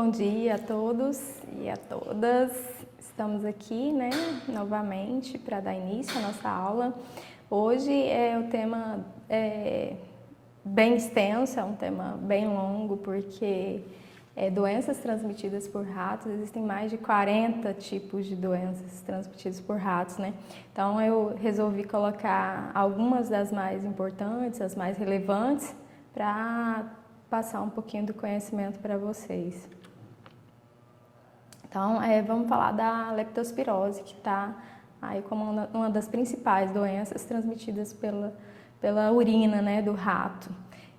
Bom dia a todos e a todas. Estamos aqui, novamente para dar início à nossa aula. Hoje o tema bem extenso, é um tema bem longo, porque doenças transmitidas por ratos, existem mais de 40 tipos de doenças transmitidas por ratos, Então eu resolvi colocar algumas das mais importantes, as mais relevantes, para passar um pouquinho do conhecimento para vocês. Então, vamos falar da leptospirose, que está aí como uma das principais doenças transmitidas pela urina, do rato.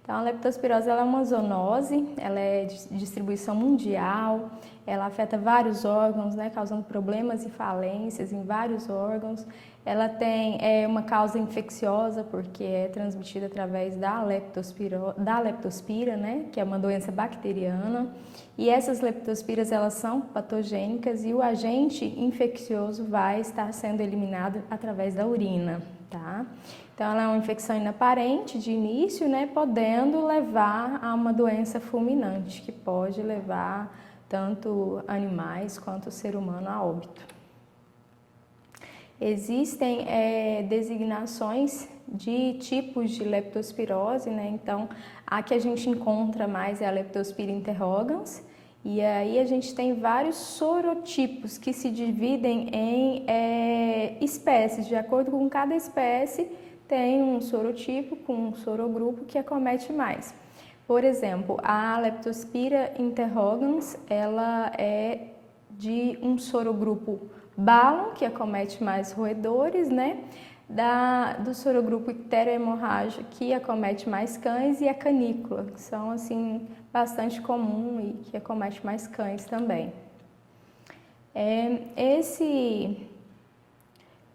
Então, a leptospirose ela é uma zoonose, ela é de distribuição mundial, ela afeta vários órgãos, causando problemas e falências em vários órgãos. Ela tem uma causa infecciosa, porque é transmitida através da leptospira, que é uma doença bacteriana. E essas leptospiras, elas são patogênicas e o agente infeccioso vai estar sendo eliminado através da urina, tá? Então, ela é uma infecção inaparente de início, podendo levar a uma doença fulminante, que pode levar tanto animais quanto o ser humano a óbito. Existem designações de tipos de leptospirose, Então, a que a gente encontra mais é a Leptospira interrogans, e aí a gente tem vários sorotipos que se dividem em espécies. De acordo com cada espécie, tem um sorotipo com um sorogrupo que acomete mais. Por exemplo, a Leptospira interrogans, ela é de um sorogrupo Balon, que acomete mais roedores, do sorogrupo Icterohemorragia, que acomete mais cães, e a canícula, que são assim bastante comum e que acomete mais cães também.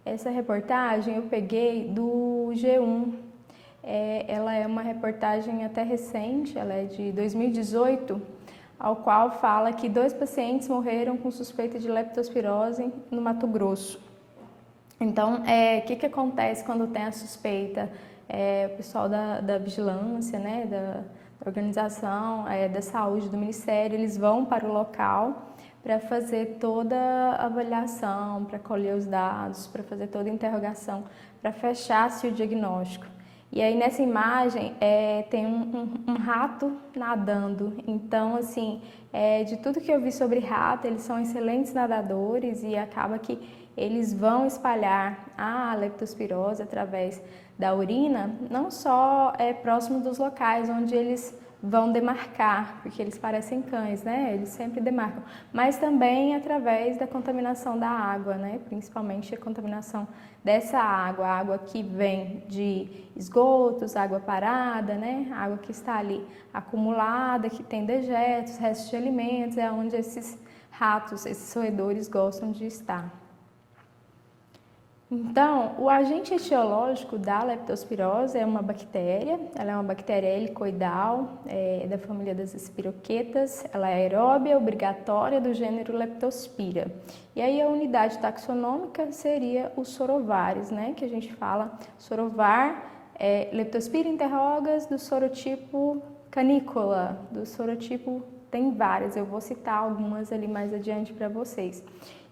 Essa reportagem eu peguei do G1. Ela é uma reportagem até recente, ela é de 2018, ao qual fala que 2 pacientes morreram com suspeita de leptospirose no Mato Grosso. Então, o que acontece quando tem a suspeita? O pessoal da vigilância, da organização da saúde do Ministério, eles vão para o local para fazer toda a avaliação, para colher os dados, para fazer toda a interrogação, para fechar-se o diagnóstico. E aí nessa imagem tem um rato nadando. Então, assim, de tudo que eu vi sobre rato, eles são excelentes nadadores e acaba que eles vão espalhar a leptospirose através da urina, não só próximo dos locais onde eles vão demarcar, porque eles parecem cães, Eles sempre demarcam, mas também através da contaminação da água, Principalmente a contaminação dessa água, a água que vem de esgotos, água parada, Água que está ali acumulada, que tem dejetos, restos de alimentos, é onde esses ratos, esses roedores gostam de estar. Então, o agente etiológico da leptospirose é uma bactéria, ela é uma bactéria helicoidal, da família das espiroquetas, ela é aeróbia, obrigatória, do gênero Leptospira. E aí a unidade taxonômica seria os sorovares, que a gente fala sorovar, Leptospira interrogans, do sorotipo canícula, do sorotipo tem várias, eu vou citar algumas ali mais adiante para vocês.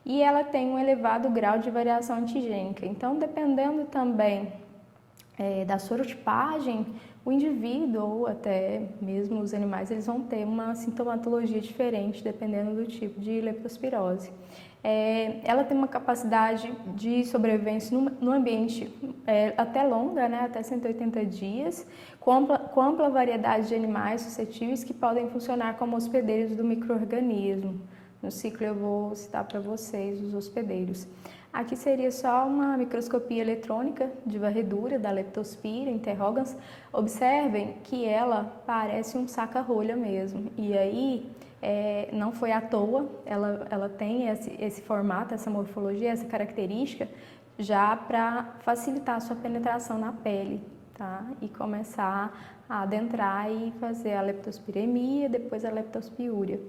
E ela tem um elevado grau de variação antigênica. Então, dependendo também da sorotipagem, o indivíduo ou até mesmo os animais, eles vão ter uma sintomatologia diferente dependendo do tipo de leptospirose. Ela tem uma capacidade de sobrevivência no ambiente até longa, até 180 dias, com ampla variedade de animais suscetíveis que podem funcionar como hospedeiros do micro-organismo. No ciclo eu vou citar para vocês os hospedeiros. Aqui seria só uma microscopia eletrônica de varredura da Leptospira interrogans. Observem que ela parece um saca-rolha mesmo. E aí, não foi à toa, ela tem esse formato, essa morfologia, essa característica, já para facilitar a sua penetração na pele, tá? E começar a adentrar e fazer a leptospiremia, depois a leptospiúria.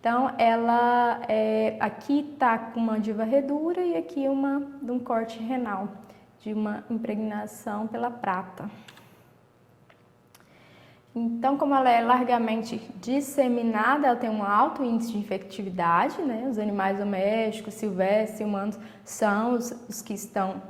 Então, ela aqui está com uma de varredura e aqui de um corte renal, de uma impregnação pela prata. Então, como ela é largamente disseminada, ela tem um alto índice de infectividade, né? Os animais domésticos, silvestres e humanos são os que estão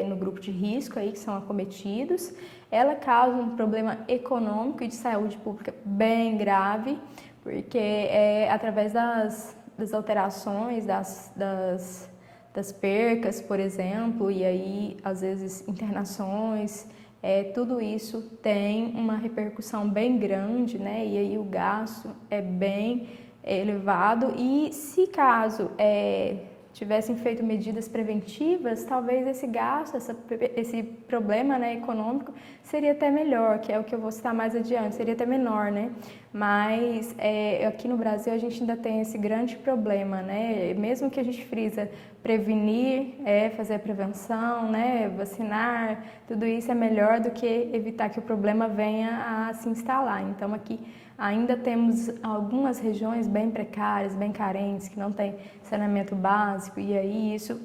no grupo de risco, aí, que são acometidos. Ela causa um problema econômico e de saúde pública bem grave, porque é através das alterações, das percas, por exemplo, e aí, às vezes, internações. Tudo isso tem uma repercussão bem grande, né? E aí o gasto é bem elevado. E se caso tivessem feito medidas preventivas, talvez esse gasto, esse problema, né, econômico seria até melhor, que é o que eu vou citar mais adiante, seria até menor, né? Mas aqui no Brasil a gente ainda tem esse grande problema, né? Mesmo que a gente frisa prevenir, fazer a prevenção, né, vacinar, tudo isso é melhor do que evitar que o problema venha a se instalar. Então aqui ainda temos algumas regiões bem precárias, bem carentes, que não têm saneamento básico, e aí isso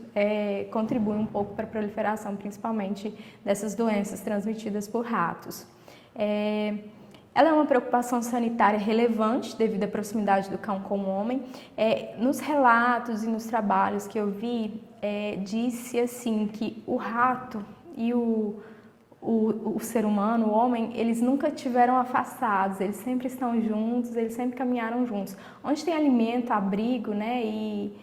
contribui um pouco para a proliferação, principalmente dessas doenças transmitidas por ratos. Ela é uma preocupação sanitária relevante devido à proximidade do cão com o homem. Nos relatos e nos trabalhos que eu vi, disse assim que o rato e o ser humano, o homem, eles nunca tiveram afastados, eles sempre estão juntos, eles sempre caminharam juntos. Onde tem alimento, abrigo, né, e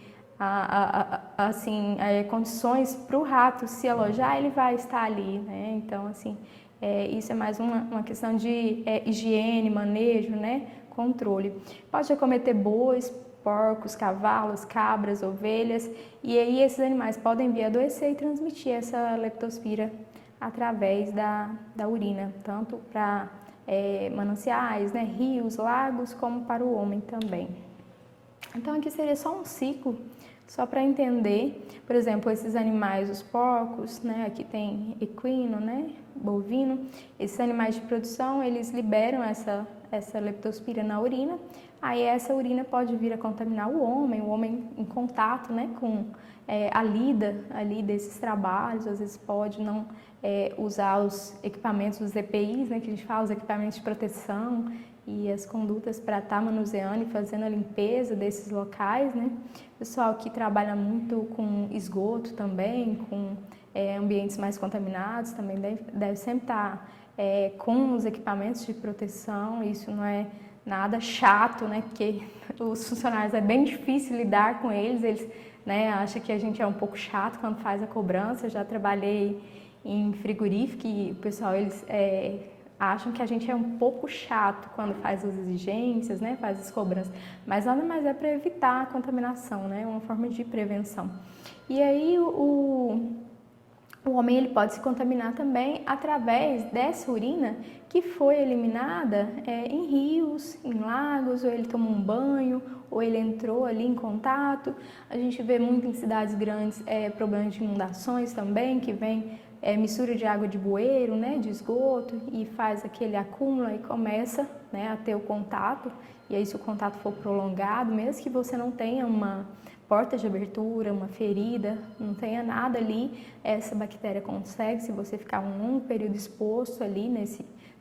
condições para o rato se alojar, ele vai estar ali, né? Então, assim, isso é mais uma questão de higiene, manejo, né, controle. Pode acometer bois, porcos, cavalos, cabras, ovelhas, e aí esses animais podem vir a adoecer e transmitir essa leptospira através da urina, tanto para mananciais, né, rios, lagos, como para o homem também. Então aqui seria só um ciclo, só para entender, por exemplo, esses animais, os porcos, né, aqui tem equino, né, bovino, esses animais de produção, eles liberam essa leptospira na urina, aí essa urina pode vir a contaminar o homem em contato, né, com a lida ali desses trabalhos, às vezes pode não usar os equipamentos, os EPIs, né, que a gente fala, os equipamentos de proteção e as condutas para estar manuseando e fazendo a limpeza desses locais, né. Pessoal que trabalha muito com esgoto também, com ambientes mais contaminados, também deve sempre estar com os equipamentos de proteção. Isso não é nada chato, né, porque os funcionários é bem difícil lidar com eles, né, acham que a gente é um pouco chato quando faz a cobrança. Eu já trabalhei em frigorífico e o pessoal, eles acham que a gente é um pouco chato quando faz as exigências, né, faz as cobranças, mas nada mais é para evitar a contaminação, né, uma forma de prevenção. E aí o homem ele pode se contaminar também através dessa urina que foi eliminada em rios, em lagos, ou ele tomou um banho, ou ele entrou ali em contato. A gente vê muito em cidades grandes problemas de inundações também, que vem mistura de água de bueiro, né, de esgoto, e faz aquele acúmulo e começa, né, a ter o contato. E aí, se o contato for prolongado, mesmo que você não tenha uma porta de abertura, uma ferida, não tenha nada ali, essa bactéria consegue, se você ficar um longo período exposto ali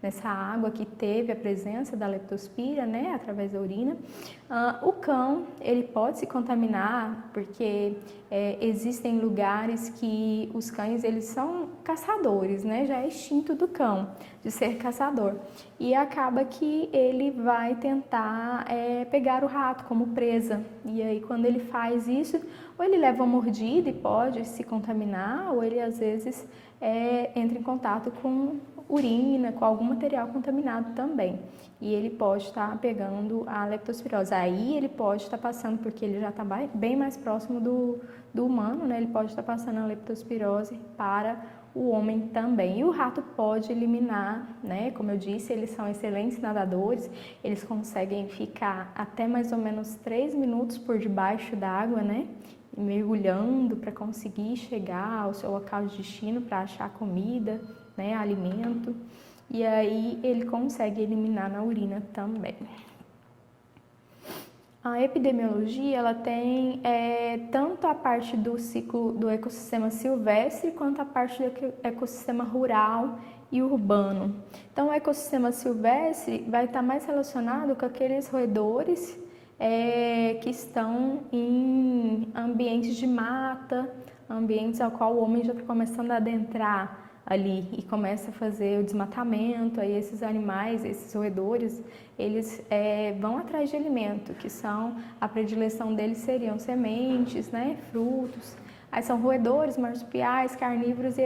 nessa água que teve a presença da leptospira, né, através da urina. O cão, ele pode se contaminar porque existem lugares que os cães, eles são caçadores, né, já é instinto do cão de ser caçador, e acaba que ele vai tentar pegar o rato como presa, e aí quando ele faz isso, ou ele leva uma mordida e pode se contaminar, ou ele às vezes entra em contato com urina, com algum material contaminado também, e ele pode estar pegando a leptospirose. Aí ele pode estar passando, porque ele já está bem mais próximo do humano, né? Ele pode estar passando a leptospirose para o homem também. E o rato pode eliminar, né? Como eu disse, eles são excelentes nadadores, eles conseguem ficar até mais ou menos 3 minutos por debaixo d'água, né, mergulhando para conseguir chegar ao seu local de destino, para achar comida, né, alimento, e aí ele consegue eliminar na urina também. A epidemiologia, ela tem tanto a parte do ciclo do ecossistema silvestre quanto a parte do ecossistema rural e urbano. Então, o ecossistema silvestre vai estar mais relacionado com aqueles roedores que estão em ambientes de mata, ambientes ao qual o homem já está começando a adentrar ali e começa a fazer o desmatamento. Aí esses animais, esses roedores, eles vão atrás de alimento, que são, a predileção deles seriam sementes, né, frutos. Aí são roedores, marsupiais, carnívoros e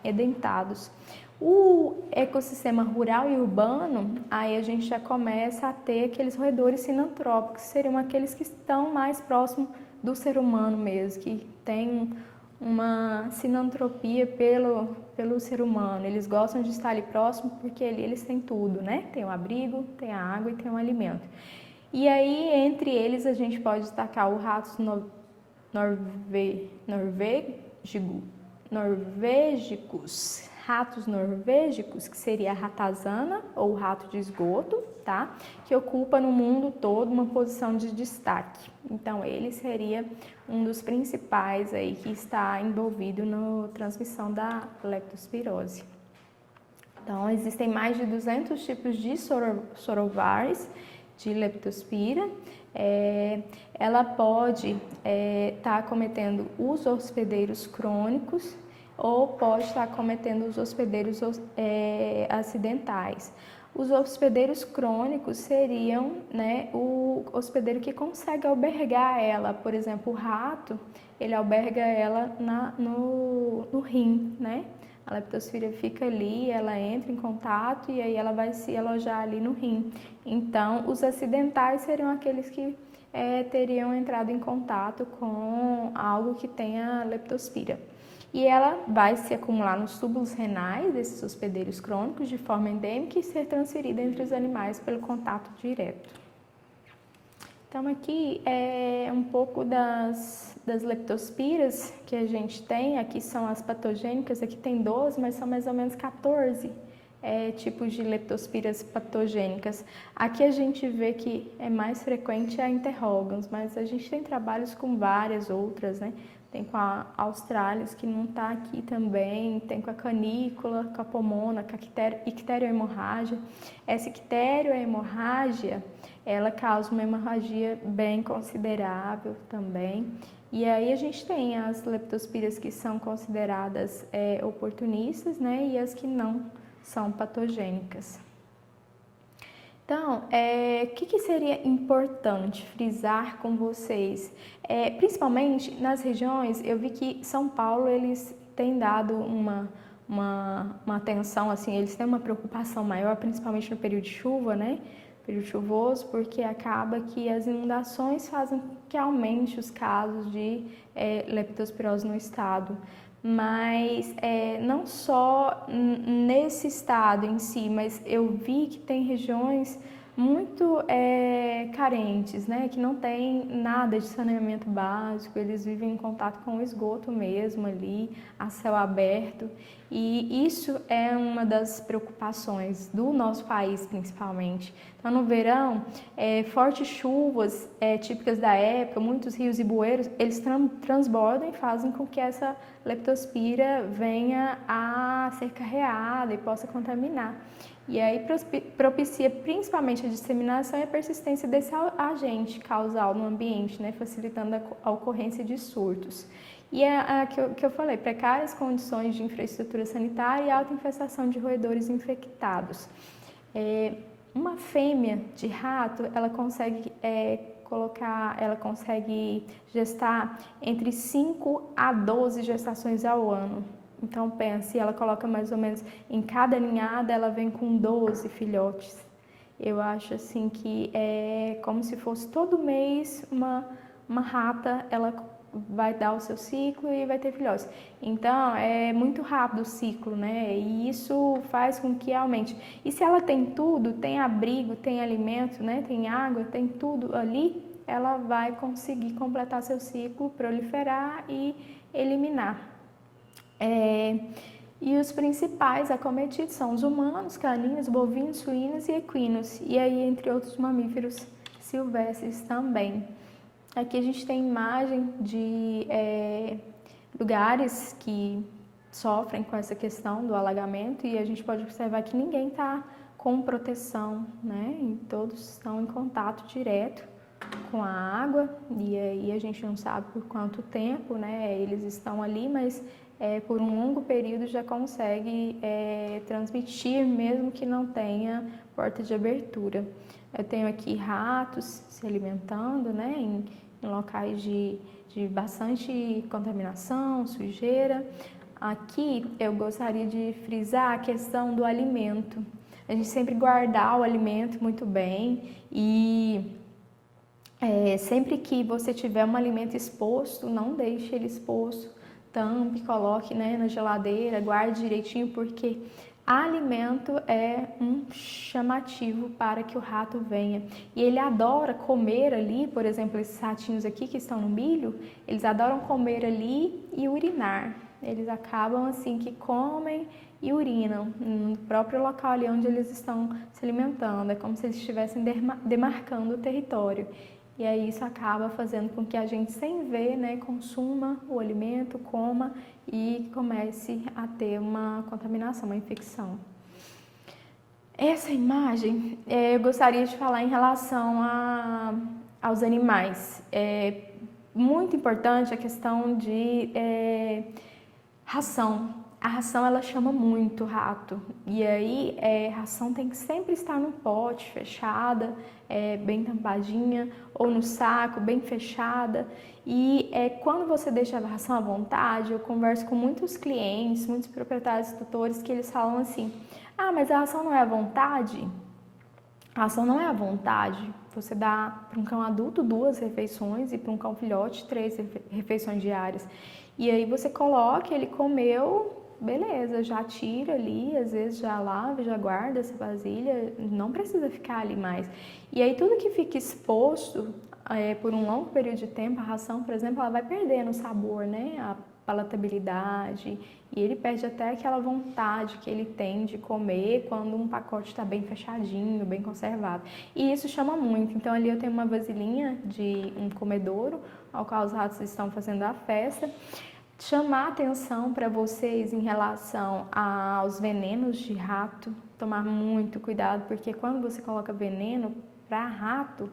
edentados. O ecossistema rural e urbano, aí a gente já começa a ter aqueles roedores sinantrópicos, que seriam aqueles que estão mais próximos do ser humano mesmo, que tem uma sinantropia pelo ser humano. Eles gostam de estar ali próximo porque eles têm tudo, né? Tem o abrigo, tem a água e tem o alimento. E aí, entre eles, a gente pode destacar o ratos norvégicos, ratos norvégicos, que seria a ratazana ou rato de esgoto, tá? Que ocupa no mundo todo uma posição de destaque. Então, ele seria um dos principais aí que está envolvido na transmissão da leptospirose. Então, existem mais de 200 tipos de sorovares de leptospira. Ela pode estar acometendo os hospedeiros crônicos ou pode estar acometendo os hospedeiros acidentais. Os hospedeiros crônicos seriam, né, o hospedeiro que consegue albergar ela. Por exemplo, o rato, ele alberga ela no rim, né? A leptospira fica ali, ela entra em contato e aí ela vai se alojar ali no rim. Então, os acidentais seriam aqueles que teriam entrado em contato com algo que tenha leptospira. E ela vai se acumular nos túbulos renais desses hospedeiros crônicos de forma endêmica e ser transferida entre os animais pelo contato direto. Então, aqui é um pouco das leptospiras que a gente tem. Aqui são as patogênicas, aqui tem 12, mas são mais ou menos 14 tipos de leptospiras patogênicas. Aqui a gente vê que é mais frequente a interrogans, mas a gente tem trabalhos com várias outras, né? Tem com a australis, que não está aqui também, tem com a canícula, com a pomona, com a icteriohemorrágia. Essa icteriohemorrágia, ela causa uma hemorragia bem considerável também. E aí a gente tem as leptospiras que são consideradas oportunistas, né, e as que não são patogênicas. Então, o que seria importante frisar com vocês? Principalmente nas regiões, eu vi que São Paulo, eles têm dado uma atenção, assim, eles têm uma preocupação maior, principalmente no período de chuva, né? Período chuvoso, porque acaba que as inundações fazem que aumente os casos de leptospirose no estado. Mas não só nesse estado em si, mas eu vi que tem regiões muito carentes, né, que não tem nada de saneamento básico, eles vivem em contato com o esgoto mesmo ali, a céu aberto, e isso é uma das preocupações do nosso país principalmente. Então, no verão, fortes chuvas típicas da época, muitos rios e bueiros, eles transbordam e fazem com que essa leptospira venha a ser carreada e possa contaminar. E aí propicia principalmente a disseminação e a persistência desse agente causal no ambiente, né, facilitando a ocorrência de surtos. E que eu falei, precárias condições de infraestrutura sanitária e alta infestação de roedores infectados. Uma fêmea de rato, ela consegue gestar entre 5 a 12 gestações ao ano. Então, pense, ela coloca mais ou menos, em cada ninhada, ela vem com 12 filhotes. Eu acho assim que é como se fosse todo mês uma rata, ela vai dar o seu ciclo e vai ter filhotes. Então, é muito rápido o ciclo, né? E isso faz com que aumente. E se ela tem tudo, tem abrigo, tem alimento, né? Tem água, tem tudo ali, ela vai conseguir completar seu ciclo, proliferar e eliminar. E os principais acometidos são os humanos, caninos, bovinos, suínos e equinos, e aí entre outros mamíferos silvestres também. Aqui a gente tem imagem de lugares que sofrem com essa questão do alagamento e a gente pode observar que ninguém está com proteção, né? E todos estão em contato direto com a água e aí a gente não sabe por quanto tempo, né? Eles estão ali, mas por um longo período já consegue transmitir, mesmo que não tenha porta de abertura. Eu tenho aqui ratos se alimentando, né? Em locais de bastante contaminação, sujeira. Aqui eu gostaria de frisar a questão do alimento. A gente sempre guardar o alimento muito bem e sempre que você tiver um alimento exposto, não deixe ele exposto, tampe, coloque, né, na geladeira, guarde direitinho, porque alimento é um chamativo para que o rato venha. E ele adora comer ali, por exemplo, esses ratinhos aqui que estão no milho, eles adoram comer ali e urinar. Eles acabam assim que comem e urinam no próprio local ali onde eles estão se alimentando. É como se eles estivessem demarcando o território. E aí isso acaba fazendo com que a gente, sem ver, né, consuma o alimento, coma e comece a ter uma contaminação, uma infecção. Essa imagem eu gostaria de falar em relação aos animais. É muito importante a questão de ração. A ração ela chama muito o rato e aí a ração tem que sempre estar no pote, fechada, bem tampadinha, ou no saco, bem fechada. E quando você deixa a ração à vontade, eu converso com muitos clientes, muitos proprietários e tutores que eles falam assim: ah, mas a ração não é à vontade? A ração não é à vontade. Você dá para um cão adulto 2 refeições e para um cão filhote 3 refeições diárias. E aí você coloca, ele comeu, beleza, já tira ali, às vezes já lava, já guarda essa vasilha, não precisa ficar ali mais. E aí tudo que fica exposto por um longo período de tempo, a ração, por exemplo, ela vai perdendo o sabor, né? A palatabilidade, e ele perde até aquela vontade que ele tem de comer quando um pacote está bem fechadinho, bem conservado. E isso chama muito. Então ali eu tenho uma vasilhinha de um comedouro ao qual os ratos estão fazendo a festa. Chamar atenção para vocês em relação aos venenos de rato, tomar muito cuidado, porque quando você coloca veneno para rato,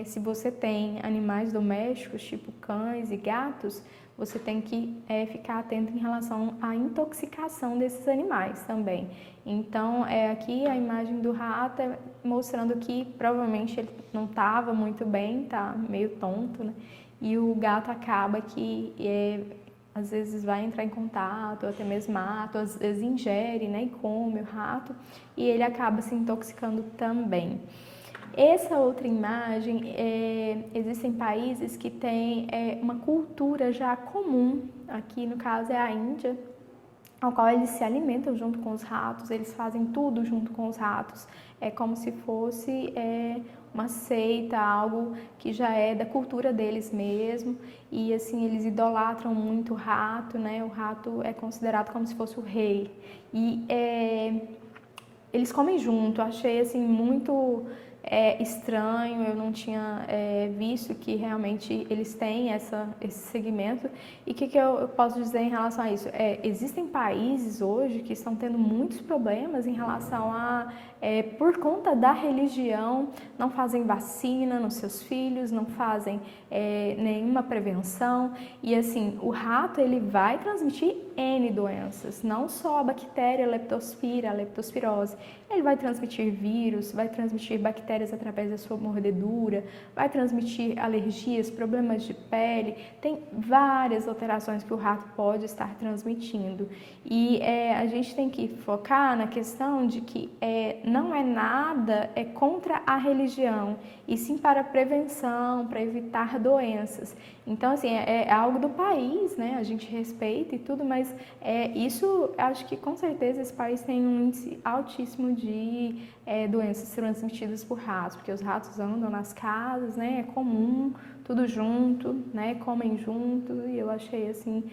se você tem animais domésticos, tipo cães e gatos, você tem que ficar atento em relação à intoxicação desses animais também. Então, aqui a imagem do rato mostrando que provavelmente ele não estava muito bem, tá meio tonto, né? E o gato acaba que às vezes vai entrar em contato, ou até mesmo mata, às vezes ingere, né, e come o rato, e ele acaba se intoxicando também. Essa outra imagem, existem países que têm uma cultura já comum, aqui no caso é a Índia, ao qual eles se alimentam junto com os ratos, eles fazem tudo junto com os ratos, é como se fosse uma seita, algo que já é da cultura deles mesmo, e assim eles idolatram muito o rato, né? O rato é considerado como se fosse o rei, e eles comem junto. Achei assim muito estranho, eu não tinha visto que realmente eles têm esse segmento. E o que eu posso dizer em relação a isso? Existem países hoje que estão tendo muitos problemas em relação por conta da religião, não fazem vacina nos seus filhos, não fazem nenhuma prevenção, e assim, o rato ele vai transmitir N doenças, não só a bactéria leptospira, a leptospirose, ele vai transmitir vírus, vai transmitir bactérias através da sua mordedura, vai transmitir alergias, problemas de pele, tem várias alterações que o rato pode estar transmitindo. E a gente tem que focar na questão de que não é nada contra a religião, e sim para a prevenção, para evitar doenças. Então, assim, é algo do país, né? A gente respeita e tudo, mas isso, acho que com certeza esse país tem um índice altíssimo de doenças transmitidas por ratos, porque os ratos andam nas casas, né? É comum, tudo junto, né? Comem junto, e eu achei, assim,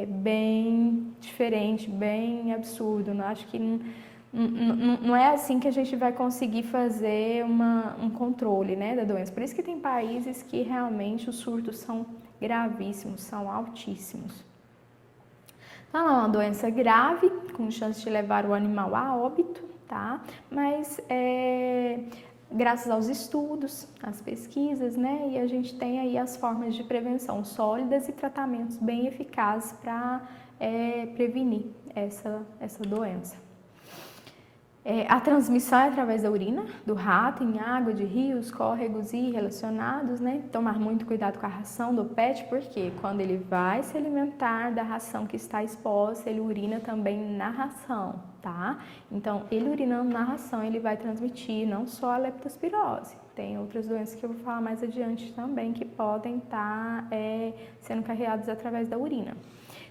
bem diferente, bem absurdo. Não acho que não é assim que a gente vai conseguir fazer um controle, né, da doença. Por isso que tem países que realmente os surtos são gravíssimos, são altíssimos. Então, ela é uma doença grave, com chance de levar o animal a óbito, tá? Mas graças aos estudos, às pesquisas, né? E a gente tem aí as formas de prevenção sólidas e tratamentos bem eficazes para prevenir essa doença. A transmissão é através da urina, do rato, em água de rios, córregos e relacionados, né? Tomar muito cuidado com a ração do pet, porque quando ele vai se alimentar da ração que está exposta, ele urina também na ração, tá? Então, ele urinando na ração, ele vai transmitir não só a leptospirose, tem outras doenças que eu vou falar mais adiante também, que podem estar sendo carreadas através da urina.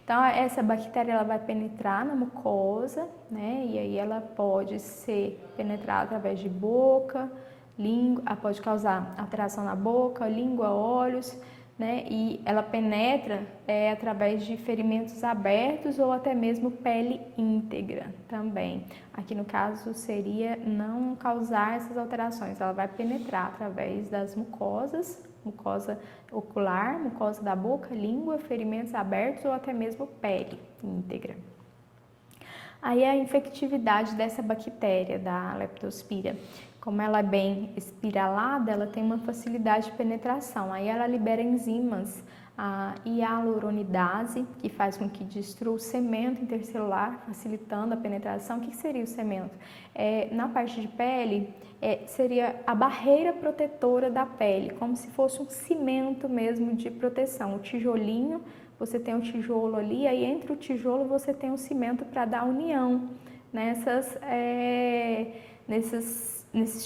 Então, essa bactéria ela vai penetrar na mucosa, né? E aí ela pode ser penetrada através de boca, língua, pode causar alteração na boca, língua, olhos, né? E ela penetra através de ferimentos abertos ou até mesmo pele íntegra também. Aqui no caso seria não causar essas alterações, ela vai penetrar através das mucosas, mucosa ocular, mucosa da boca, língua, ferimentos abertos ou até mesmo pele íntegra. Aí a infectividade dessa bactéria, da Leptospira, como ela é bem espiralada, ela tem uma facilidade de penetração. Aí ela libera enzimas, a hialuronidase, que faz com que destrua o cemento intercelular, facilitando a penetração. O que seria o cemento? Na parte de pele, seria a barreira protetora da pele, como se fosse um cimento mesmo de proteção. O tijolinho, você tem um tijolo ali, aí entre o tijolo você tem um cimento para dar união nesses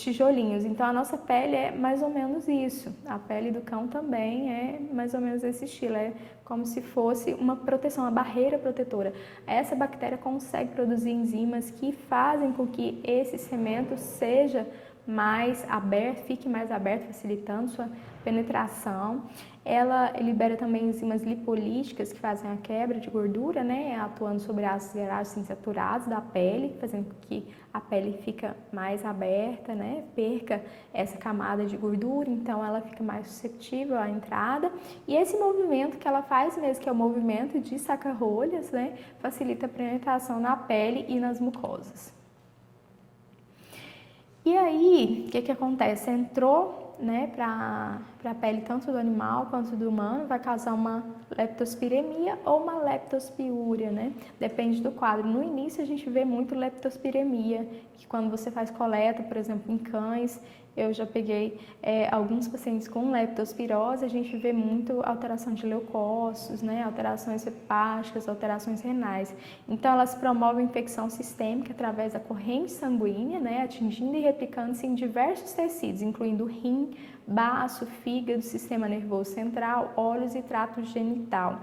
tijolinhos. Então, a nossa pele é mais ou menos isso. A pele do cão também é mais ou menos esse estilo. É como se fosse uma proteção, uma barreira protetora. Essa bactéria consegue produzir enzimas que fazem com que esse cimento seja mais aberto, fique mais aberto, facilitando sua penetração. Ela libera também enzimas lipolíticas que fazem a quebra de gordura, né, atuando sobre ácidos graxos insaturados da pele, fazendo com que a pele fica mais aberta, né, perca essa camada de gordura, então ela fica mais suscetível à entrada. E esse movimento que ela faz mesmo, que é o movimento de saca-rolhas, né, facilita a penetração na pele e nas mucosas. E aí, o que acontece? Entrou, né, para a pele tanto do animal quanto do humano, vai causar uma leptospiremia ou uma leptospiúria, né? Depende do quadro. No início a gente vê muito leptospiremia, que quando você faz coleta, por exemplo, em cães, eu já peguei alguns pacientes com leptospirose, a gente vê muito alteração de leucócitos, né, alterações hepáticas, alterações renais. Então, elas promovem infecção sistêmica através da corrente sanguínea, né, atingindo e replicando-se em diversos tecidos, incluindo rim, baço, fígado, sistema nervoso central, olhos e trato genital.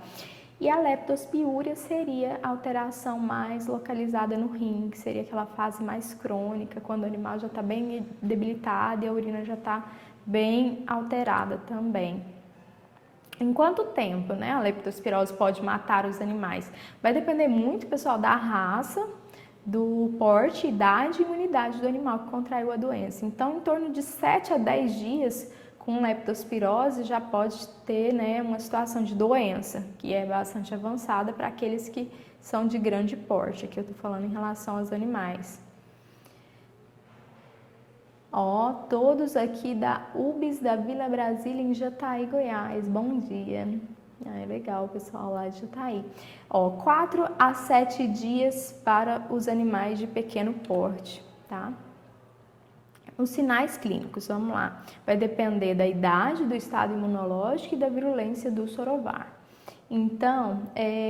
E a leptospiúria seria a alteração mais localizada no rim, que seria aquela fase mais crônica, quando o animal já está bem debilitado e a urina já está bem alterada também. Em quanto tempo, né, a leptospirose pode matar os animais? Vai depender muito, pessoal, da raça, do porte, idade e imunidade do animal que contraiu a doença. Então, em torno de 7 a 10 dias, com leptospirose já pode ter, né, uma situação de doença, que é bastante avançada para aqueles que são de grande porte. Aqui eu estou falando em relação aos animais. Ó, todos aqui da UBS da Vila Brasília, em Jataí, Goiás. Bom dia. É legal o pessoal lá de Jataí. Ó, 4 a 7 dias para os animais de pequeno porte, tá? Os sinais clínicos, vamos lá. Vai depender da idade, do estado imunológico e da virulência do sorovar. Então,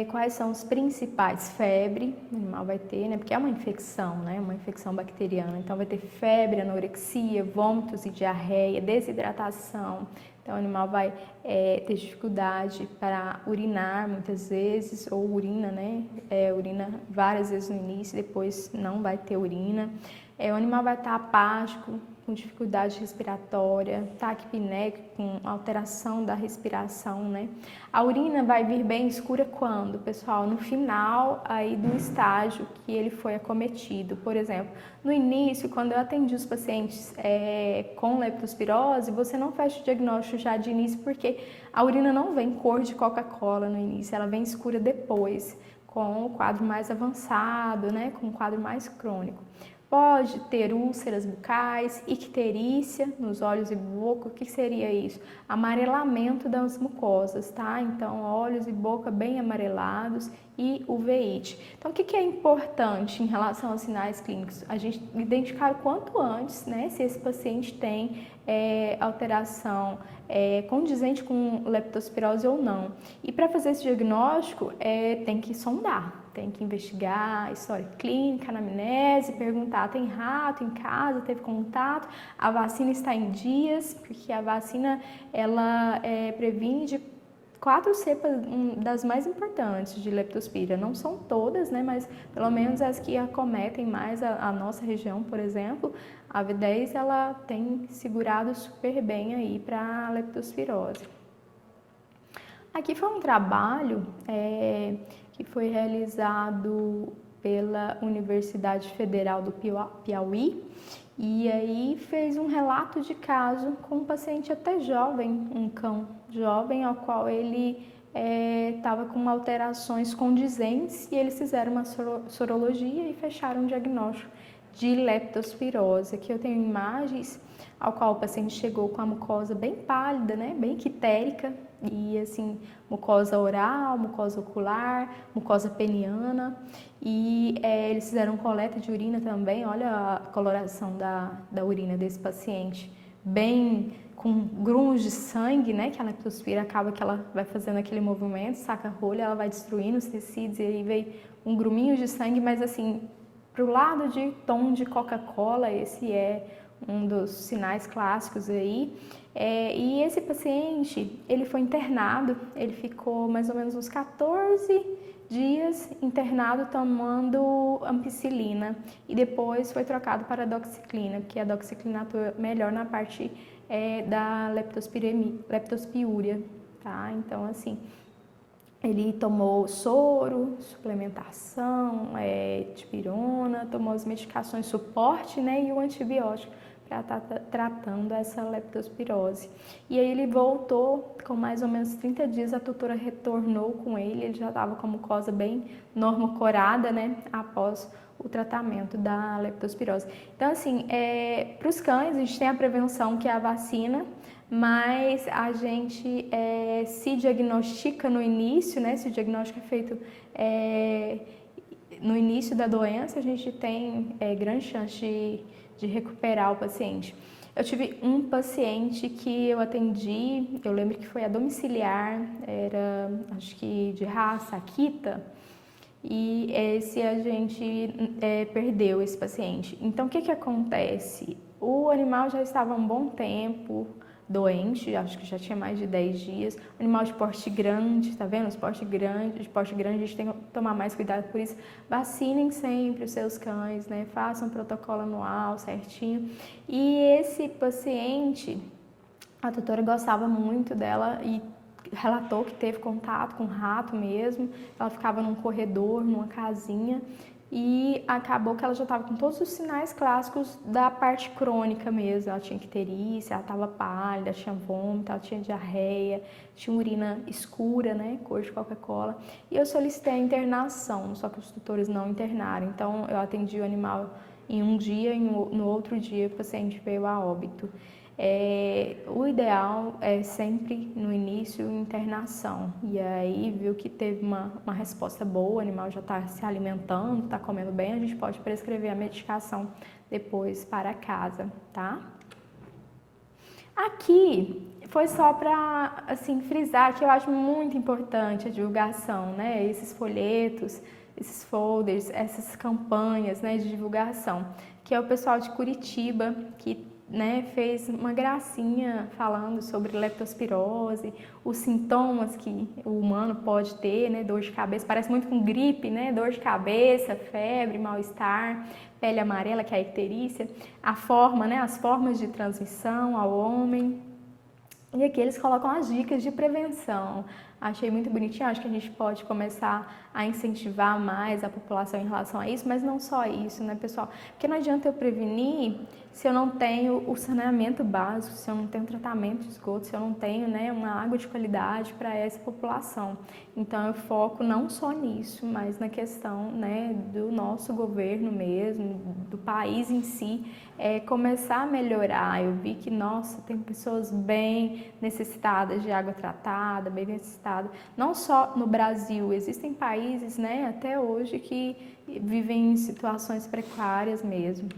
quais são os principais? Febre, o animal vai ter, né? Porque é uma infecção, né? Uma infecção bacteriana. Então, vai ter febre, anorexia, vômitos e diarreia, desidratação. Então, o animal vai ter dificuldade para urinar muitas vezes, ou urina, né? Urina várias vezes no início, depois não vai ter urina. O animal vai estar apático, com dificuldade respiratória, taquipnéico, com alteração da respiração, né? A urina vai vir bem escura quando, pessoal? No final aí do estágio que ele foi acometido. Por exemplo, no início, quando eu atendi os pacientes com leptospirose, você não fecha o diagnóstico já de início, porque a urina não vem cor de Coca-Cola no início, ela vem escura depois. com o quadro mais avançado, né, com o quadro mais crônico. Pode ter úlceras bucais, icterícia nos olhos e boca. O que seria isso? Amarelamento das mucosas, tá? Então, olhos e boca bem amarelados e uveíte. Então, o que é importante em relação aos sinais clínicos? A gente identificar o quanto antes, né, se esse paciente tem alteração condizente com leptospirose ou não. E para fazer esse diagnóstico, tem que sondar. Tem que investigar a história clínica, anamnese, perguntar, tem rato em casa, teve contato, a vacina está em dias, porque a vacina ela previne de 4 cepas das mais importantes de leptospira. Não são todas, né, mas pelo menos as que acometem mais a nossa região, por exemplo, a V10 ela tem segurado super bem aí para a leptospirose. Aqui foi um trabalho que foi realizado pela Universidade Federal do Piauí e aí fez um relato de caso com um paciente até jovem, um cão jovem ao qual ele estava com alterações condizentes e eles fizeram uma sorologia e fecharam o diagnóstico de leptospirose. Aqui eu tenho imagens ao qual o paciente chegou com a mucosa bem pálida, né, bem quitérica, e assim, mucosa oral, mucosa ocular, mucosa peniana, e eles fizeram coleta de urina também. Olha a coloração da urina desse paciente, bem com grumos de sangue, né, que a leptospira acaba que ela vai fazendo aquele movimento, saca a rolha, ela vai destruindo os tecidos e aí veio um gruminho de sangue, mas assim, pro lado de tom de Coca-Cola, esse é um dos sinais clássicos aí. E esse paciente, ele foi internado, ele ficou mais ou menos uns 14 dias internado tomando ampicilina e depois foi trocado para doxiciclina, porque a doxiciclina atua melhor na parte da leptospiúria, tá? Então, assim, ele tomou soro, suplementação, dipirona, tomou as medicações suporte, né, e o antibiótico para estar tratando essa leptospirose. E aí ele voltou com mais ou menos 30 dias, a tutora retornou com ele já estava com a mucosa bem normocorada, né, após o tratamento da leptospirose. Então, assim, para os cães a gente tem a prevenção, que é a vacina, mas a gente se diagnostica no início, né? Se o diagnóstico é feito no início da doença, a gente tem grande chance de recuperar o paciente. Eu tive um paciente que eu atendi, eu lembro que foi a domiciliar, era acho que de raça Akita, e esse a gente perdeu esse paciente. Então o que acontece? O animal já estava há um bom tempo doente, acho que já tinha mais de 10 dias, animal de porte grande, tá vendo? De porte grande a gente tem que tomar mais cuidado, por isso vacinem sempre os seus cães, né? Façam um protocolo anual certinho. E esse paciente, a tutora gostava muito dela e relatou que teve contato com rato mesmo, ela ficava num corredor, numa casinha, e acabou que ela já estava com todos os sinais clássicos da parte crônica mesmo. Ela tinha icterícia, ela estava pálida, tinha vômito, ela tinha diarreia, tinha urina escura, né, cor de Coca-Cola. E eu solicitei a internação, só que os tutores não internaram. Então eu atendi o animal em um dia e no outro dia o paciente veio a óbito. O ideal é sempre no início internação, e aí viu que teve uma resposta boa, o animal já está se alimentando, está comendo bem, a gente pode prescrever a medicação depois para casa, tá? Aqui foi só para assim frisar que eu acho muito importante a divulgação, né? Esses folhetos, esses folders, essas campanhas, né, de divulgação, que é o pessoal de Curitiba que, né, fez uma gracinha falando sobre leptospirose, os sintomas que o humano pode ter, né, dor de cabeça, parece muito com gripe, né, dor de cabeça, febre, mal-estar, pele amarela, que é a icterícia, a forma, né, as formas de transmissão ao homem. E aqui eles colocam as dicas de prevenção. achei muito bonitinho, acho que a gente pode começar a incentivar mais a população em relação a isso, mas não só isso, né, pessoal? Porque não adianta eu prevenir se eu não tenho o saneamento básico, se eu não tenho tratamento de esgoto, se eu não tenho, né, uma água de qualidade para essa população. Então eu foco não só nisso, mas na questão, né, do nosso governo mesmo, do país em si, começar a melhorar. Eu vi que, nossa, tem pessoas bem necessitadas de água tratada, bem necessitadas, não só no Brasil, existem países, né, até hoje que vivem em situações precárias mesmo.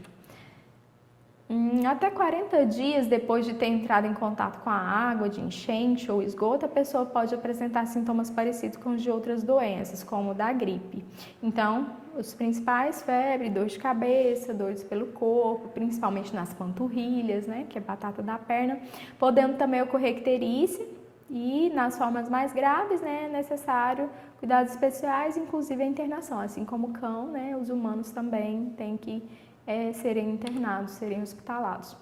Até 40 dias depois de ter entrado em contato com a água de enchente ou esgoto, a pessoa pode apresentar sintomas parecidos com os de outras doenças, como o da gripe. Então, os principais: febre, dor de cabeça, dores pelo corpo, principalmente nas panturrilhas, né, que é a batata da perna, podendo também ocorrer icterícia, e nas formas mais graves, né, é necessário cuidados especiais, inclusive a internação. Assim como o cão, né, os humanos também têm que serem internados, serem hospitalados.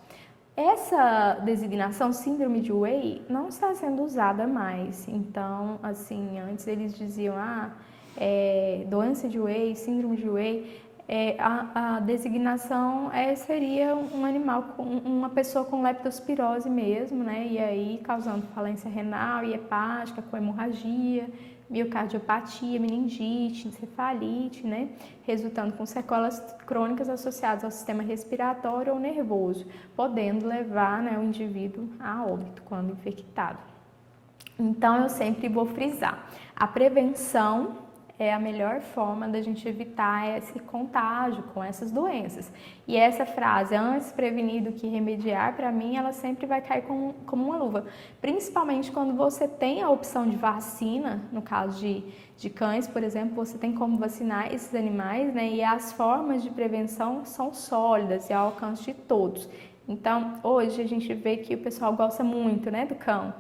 Essa designação síndrome de Wei não está sendo usada mais. Então, assim, antes eles diziam, doença de Wei, síndrome de Wei, a designação seria um animal, uma pessoa com leptospirose mesmo, né? E aí causando falência renal e hepática, com hemorragia, miocardiopatia, meningite, encefalite, né? Resultando com sequelas crônicas associadas ao sistema respiratório ou nervoso, podendo levar, né, o indivíduo a óbito quando infectado. Então, eu sempre vou frisar: a prevenção é a melhor forma da gente evitar esse contágio com essas doenças. E essa frase, antes prevenir do que remediar, para mim, ela sempre vai cair como uma luva. Principalmente quando você tem a opção de vacina, no caso de cães, por exemplo, você tem como vacinar esses animais, né? E as formas de prevenção são sólidas e ao alcance de todos. Então, hoje a gente vê que o pessoal gosta muito, né, do cão.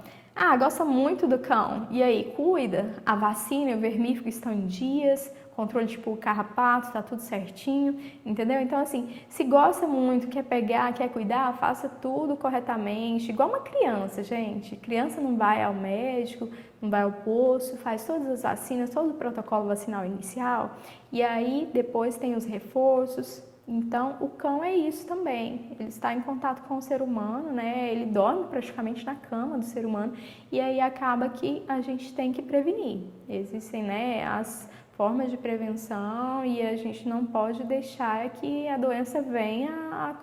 Gosta muito do cão. E aí, cuida? A vacina e o vermífugo estão em dias, controle de carrapato, tá tudo certinho, entendeu? Então, assim, se gosta muito, quer pegar, quer cuidar, faça tudo corretamente, igual uma criança, gente. Criança não vai ao médico, não vai ao posto, faz todas as vacinas, todo o protocolo vacinal inicial, e aí depois tem os reforços. Então, o cão é isso também, ele está em contato com o ser humano, né? Ele dorme praticamente na cama do ser humano, e aí acaba que a gente tem que prevenir. Existem, né, as formas de prevenção, e a gente não pode deixar que a doença venha a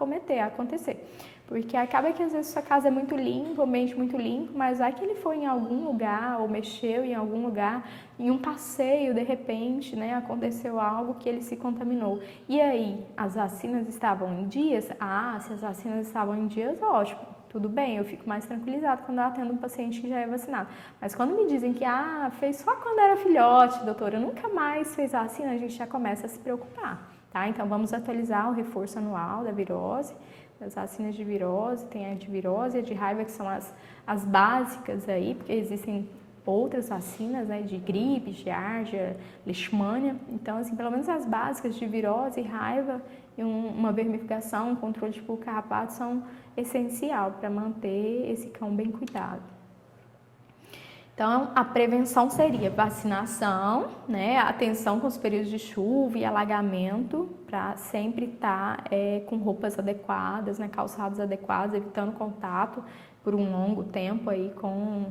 acontecer. Porque acaba que às vezes sua casa é muito limpa, o ambiente muito limpo, mas vai que ele foi em algum lugar ou mexeu em algum lugar, em um passeio, de repente, né, aconteceu algo que ele se contaminou. E aí, as vacinas estavam em dias? Se as vacinas estavam em dias, ótimo, tudo bem, eu fico mais tranquilizada quando eu atendo um paciente que já é vacinado. Mas quando me dizem que fez só quando era filhote, doutora, nunca mais fez vacina, a gente já começa a se preocupar, tá? Então vamos atualizar o reforço anual da virose, das vacinas de virose. Tem a de virose e a de raiva, que são as básicas aí, porque existem outras vacinas, né, de gripe, giardia, leishmania. Então, assim, pelo menos as básicas de virose e raiva e uma vermifugação, um controle de carrapato são essencial para manter esse cão bem cuidado. Então, a prevenção seria vacinação, né, atenção com os períodos de chuva e alagamento, para sempre estar com roupas adequadas, né, calçados adequados, evitando contato por um longo tempo aí com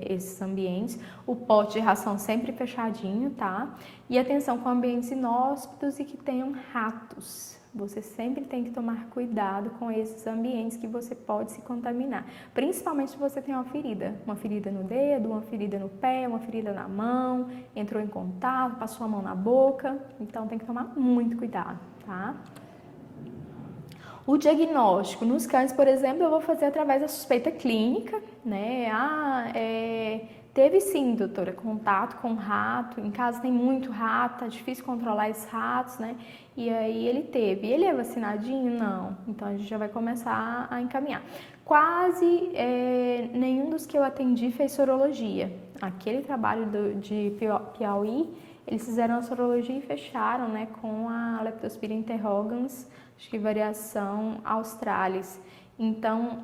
esses ambientes. O pote de ração sempre fechadinho, tá? E atenção com ambientes inóspitos e que tenham ratos. Você sempre tem que tomar cuidado com esses ambientes que você pode se contaminar. Principalmente se você tem uma ferida no dedo, uma ferida no pé, uma ferida na mão, entrou em contato, passou a mão na boca. Então tem que tomar muito cuidado, tá? O diagnóstico nos cães, por exemplo, eu vou fazer através da suspeita clínica, né? Teve sim, doutora, contato com rato, em casa tem muito rato, tá difícil controlar esses ratos, né? E aí ele teve. Ele é vacinadinho? Não. Então a gente já vai começar a encaminhar. Quase nenhum dos que eu atendi fez sorologia. Aquele trabalho de Piauí, eles fizeram a sorologia e fecharam, né, com a Leptospira interrogans, acho que variação australis. Então,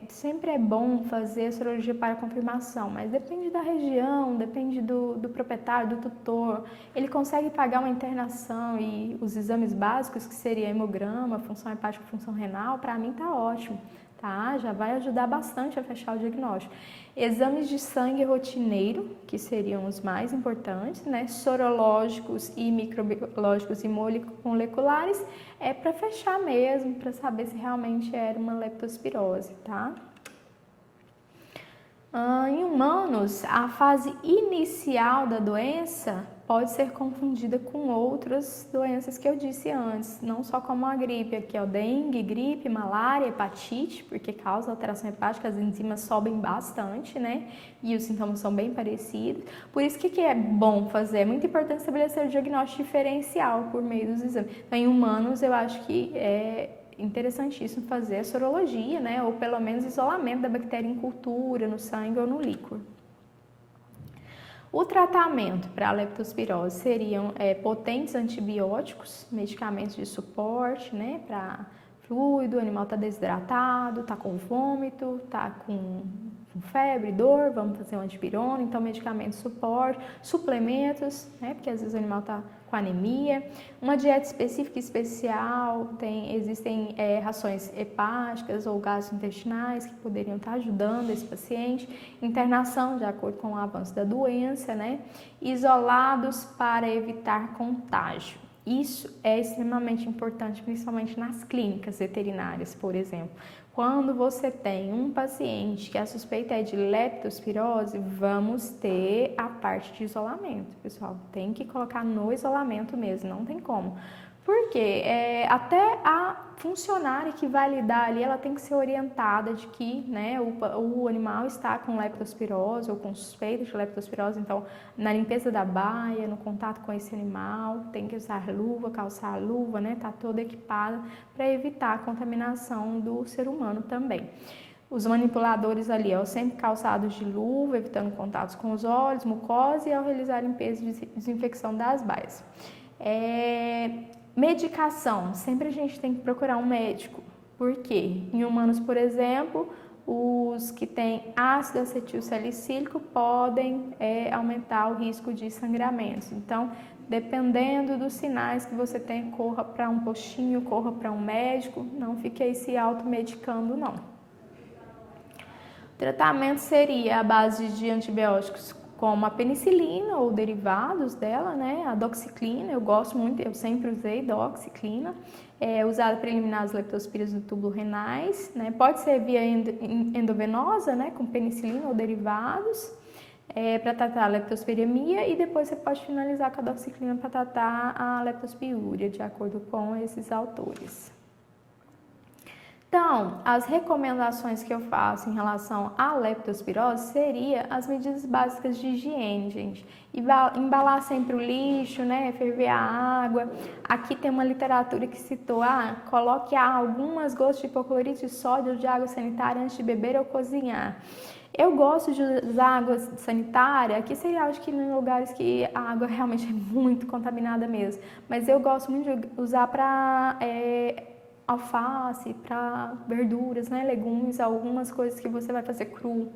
sempre é bom fazer a sorologia para confirmação, mas depende da região, depende do proprietário, do tutor. Ele consegue pagar uma internação e os exames básicos, que seria hemograma, função hepática, função renal, para mim tá ótimo, tá? Já vai ajudar bastante a fechar o diagnóstico. Exames de sangue rotineiro, que seriam os mais importantes, né? Sorológicos e microbiológicos e moleculares, é para fechar mesmo, para saber se realmente era uma leptospirose, tá? Em humanos, a fase inicial da doença pode ser confundida com outras doenças que eu disse antes, não só como a gripe, aqui é o dengue, gripe, malária, hepatite, porque causa alteração hepática, as enzimas sobem bastante, né? E os sintomas são bem parecidos. Por isso que é bom fazer, é muito importante estabelecer o diagnóstico diferencial por meio dos exames. Então, em humanos, eu acho que é interessantíssimo fazer a sorologia, né? Ou pelo menos isolamento da bactéria em cultura, no sangue ou no líquor. O tratamento para a leptospirose seriam potentes antibióticos, medicamentos de suporte, né? Para fluido, o animal está desidratado, está com vômito, está com febre, dor, vamos fazer um antipirona, então medicamentos de suporte, suplementos, né? Porque às vezes o animal está com anemia, uma dieta específica e especial, existem rações hepáticas ou gastrointestinais que poderiam estar ajudando esse paciente, internação de acordo com o avanço da doença, né? Isolados para evitar contágio. Isso é extremamente importante, principalmente nas clínicas veterinárias, por exemplo. Quando você tem um paciente que a suspeita é de leptospirose, vamos ter a parte de isolamento, pessoal. Tem que colocar no isolamento mesmo, não tem como. Porque até a funcionária que vai lidar ali, ela tem que ser orientada de que, né, o animal está com leptospirose ou com suspeita de leptospirose. Então, na limpeza da baia, no contato com esse animal, tem que usar luva, calçar luva, né, tá toda equipada para evitar a contaminação do ser humano também. Os manipuladores ali, sempre calçados de luva, evitando contatos com os olhos, mucosa, e ao realizar a limpeza e desinfecção das baias. Medicação, sempre a gente tem que procurar um médico. Por quê? Em humanos, por exemplo, os que têm ácido acetil salicílico podem aumentar o risco de sangramentos. Então, dependendo dos sinais que você tem, corra para um postinho, corra para um médico, não fique aí se automedicando, não. O tratamento seria a base de antibióticos como a penicilina ou derivados dela, né? A doxiciclina, eu gosto muito, eu sempre usei doxiciclina, usada para eliminar as leptospiras do túbulo renais, né? Pode ser via endovenosa, né? Com penicilina ou derivados, para tratar a leptospiremia, e depois você pode finalizar com a doxiciclina para tratar a leptospiúria, de acordo com esses autores. Então, as recomendações que eu faço em relação à leptospirose seria as medidas básicas de higiene, gente. Embalar sempre o lixo, né? Ferver a água. Aqui tem uma literatura que citou, coloque algumas gotas de hipoclorito de sódio de água sanitária antes de beber ou cozinhar. Eu gosto de usar água sanitária, aqui seria, acho que em lugares que a água realmente é muito contaminada mesmo, mas eu gosto muito de usar para alface, para verduras, né, legumes, algumas coisas que você vai fazer cru.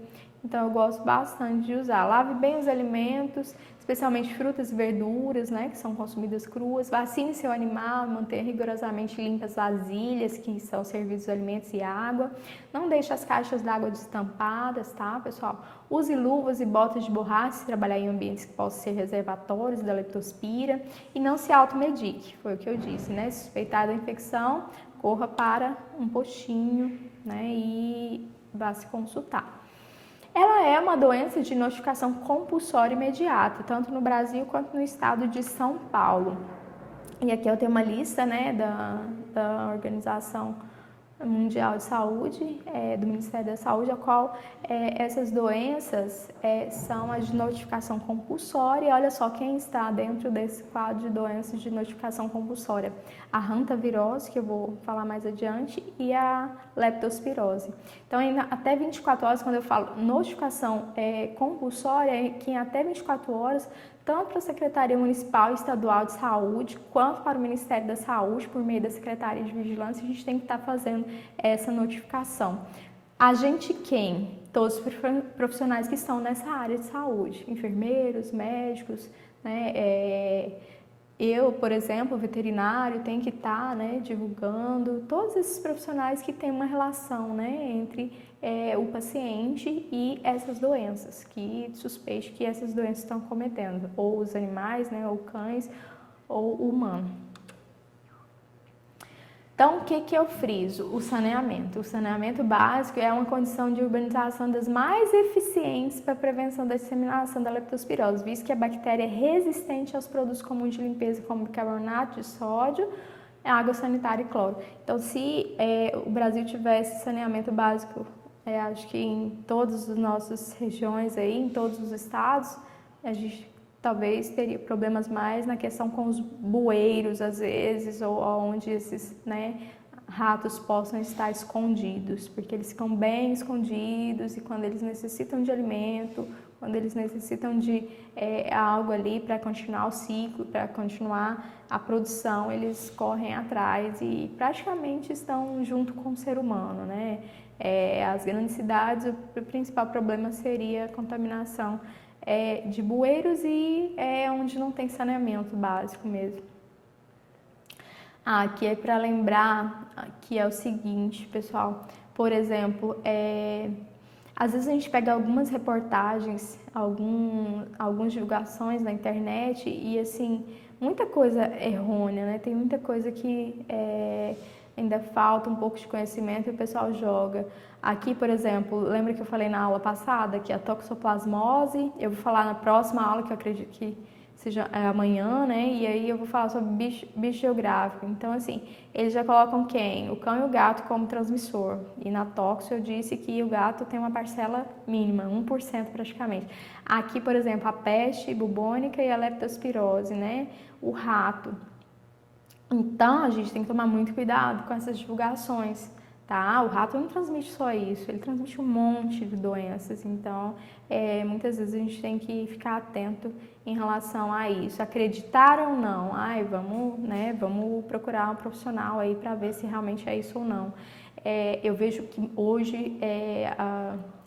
Então eu gosto bastante de usar. Lave bem os alimentos, especialmente frutas e verduras, né, que são consumidas cruas. Vacine seu animal, mantenha rigorosamente limpas as vasilhas que são servidos os alimentos e água. Não deixe as caixas d'água destampadas, tá, pessoal? Use luvas e botas de borracha se trabalhar em ambientes que possam ser reservatórios da leptospira. E não se automedique, foi o que eu disse, né? Se suspeitar da infecção, corra para um postinho, né, e vá se consultar. Ela é uma doença de notificação compulsória imediata, tanto no Brasil quanto no estado de São Paulo. E aqui eu tenho uma lista, né, da Organização Mundial de Saúde, do Ministério da Saúde, a qual essas doenças são as de notificação compulsória. E olha só quem está dentro desse quadro de doenças de notificação compulsória: a hantavirose, que eu vou falar mais adiante, e a leptospirose. Então, até 24 horas, quando eu falo notificação compulsória, é que em até 24 horas tanto para a Secretaria Municipal e Estadual de Saúde, quanto para o Ministério da Saúde, por meio da Secretaria de Vigilância, a gente tem que estar fazendo essa notificação. Agente quem? Todos os profissionais que estão nessa área de saúde, enfermeiros, médicos, né? Eu, por exemplo, veterinário, tem que estar, né, divulgando todos esses profissionais que têm uma relação, né, entre o paciente e essas doenças, que suspeite que essas doenças estão cometendo, ou os animais, né, ou cães, ou o humano. Então, o que eu friso? O saneamento. O saneamento básico é uma condição de urbanização das mais eficientes para a prevenção da disseminação da leptospirose, visto que a bactéria é resistente aos produtos comuns de limpeza, como bicarbonato de sódio, água sanitária e cloro. Então, se o Brasil tivesse saneamento básico, acho que em todas as nossas regiões, aí, em todos os estados, a gente talvez teria problemas mais na questão com os bueiros, às vezes, ou onde esses, né, ratos possam estar escondidos, porque eles ficam bem escondidos e quando eles necessitam de alimento, quando eles necessitam de algo ali para continuar o ciclo, para continuar a produção, eles correm atrás e praticamente estão junto com o ser humano, né? As grandes cidades, o principal problema seria a contaminação de bueiros e onde não tem saneamento básico mesmo. Aqui é para lembrar que é o seguinte, pessoal, por exemplo, às vezes a gente pega algumas reportagens, algumas divulgações na internet e assim, muita coisa errônea, né? Tem muita coisa que ainda falta um pouco de conhecimento e o pessoal joga. Aqui, por exemplo, lembra que eu falei na aula passada que a toxoplasmose, eu vou falar na próxima aula, que eu acredito que seja amanhã, né? E aí eu vou falar sobre bicho geográfico. Então, assim, eles já colocam quem? O cão e o gato como transmissor. E na toxo eu disse que o gato tem uma parcela mínima, 1% praticamente. Aqui, por exemplo, a peste bubônica e a leptospirose, né? O rato. Então, a gente tem que tomar muito cuidado com essas divulgações, tá? O rato não transmite só isso, ele transmite um monte de doenças. Então, muitas vezes a gente tem que ficar atento em relação a isso. Acreditar ou não, vamos procurar um profissional aí para ver se realmente é isso ou não. Eu vejo que hoje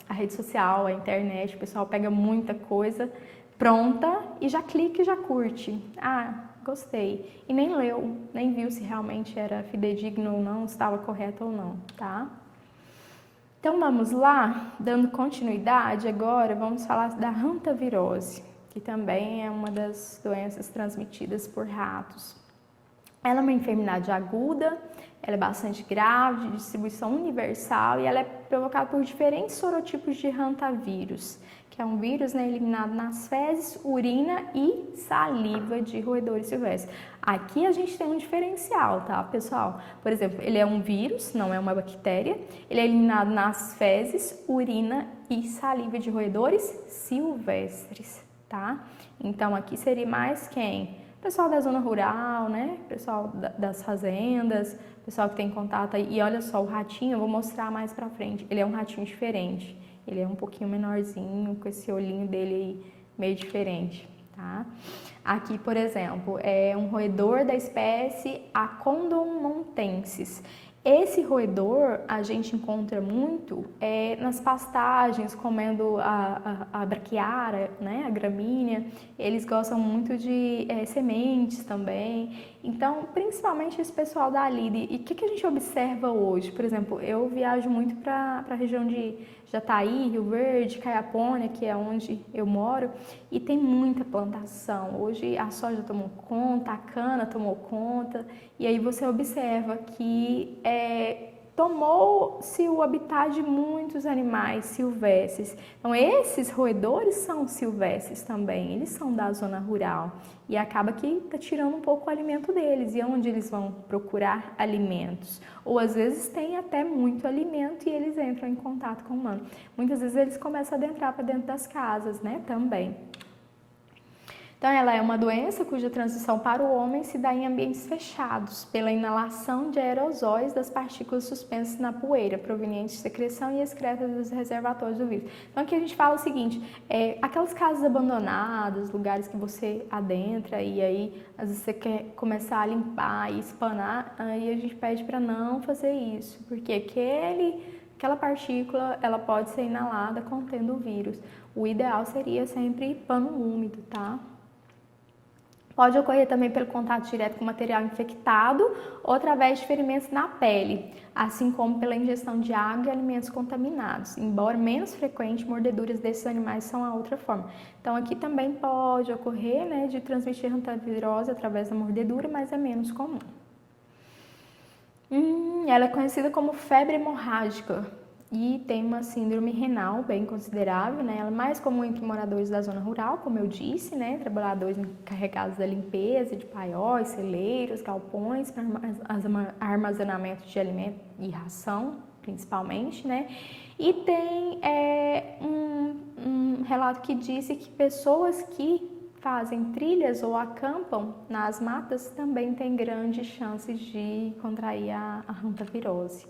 a rede social, a internet, o pessoal pega muita coisa pronta e já clica e já curte. Gostei. E nem leu, nem viu se realmente era fidedigno ou não, se estava correto ou não, tá? Então vamos lá, dando continuidade agora, vamos falar da hantavirose, que também é uma das doenças transmitidas por ratos. Ela é uma enfermidade aguda, ela é bastante grave, de distribuição universal e ela é provocada por diferentes sorotipos de hantavírus, que é um vírus, né, eliminado nas fezes, urina e saliva de roedores silvestres. Aqui a gente tem um diferencial, tá, pessoal? Por exemplo, ele é um vírus, não é uma bactéria, ele é eliminado nas fezes, urina e saliva de roedores silvestres, tá? Então aqui seria mais quem? Pessoal da zona rural, né? Pessoal das fazendas, pessoal que tem contato aí. E olha só, o ratinho, eu vou mostrar mais pra frente, ele é um ratinho diferente. Ele é um pouquinho menorzinho, com esse olhinho dele aí meio diferente, tá? Aqui, por exemplo, é um roedor da espécie Acondomontensis. Esse roedor a gente encontra muito nas pastagens, comendo a braquiária, né, a gramínea. Eles gostam muito de sementes também. Então, principalmente esse pessoal dali. E o que a gente observa hoje? Por exemplo, eu viajo muito para a região de Jataí, Rio Verde, Caiapônia, que é onde eu moro, e tem muita plantação. Hoje a soja tomou conta, a cana tomou conta, e aí você observa que tomou-se o habitat de muitos animais silvestres. Então, esses roedores são silvestres também, eles são da zona rural. E acaba que está tirando um pouco o alimento deles. E onde eles vão procurar alimentos? Ou às vezes tem até muito alimento e eles entram em contato com o humano. Muitas vezes eles começam a adentrar para dentro das casas, né? Também. Então, ela é uma doença cuja transmissão para o homem se dá em ambientes fechados, pela inalação de aerosóis das partículas suspensas na poeira, provenientes de secreção e excreta dos reservatórios do vírus. Então, aqui a gente fala o seguinte, aquelas casas abandonadas, lugares que você adentra e aí, às vezes você quer começar a limpar e espanar, aí a gente pede para não fazer isso, porque aquela partícula, ela pode ser inalada contendo o vírus. O ideal seria sempre pano úmido, tá? Pode ocorrer também pelo contato direto com material infectado ou através de ferimentos na pele, assim como pela ingestão de água e alimentos contaminados. Embora menos frequente, mordeduras desses animais são a outra forma. Então, aqui também pode ocorrer, né, de transmitir hantavirose através da mordedura, mas é menos comum. Ela é conhecida como febre hemorrágica e tem uma síndrome renal bem considerável, né? Ela é mais comum entre moradores da zona rural, como eu disse, né? Trabalhadores encarregados da limpeza de paióis, celeiros, galpões para armazenamento de alimento e ração, principalmente, né? E tem um relato que disse que pessoas que fazem trilhas ou acampam nas matas também têm grandes chances de contrair a hantavirose.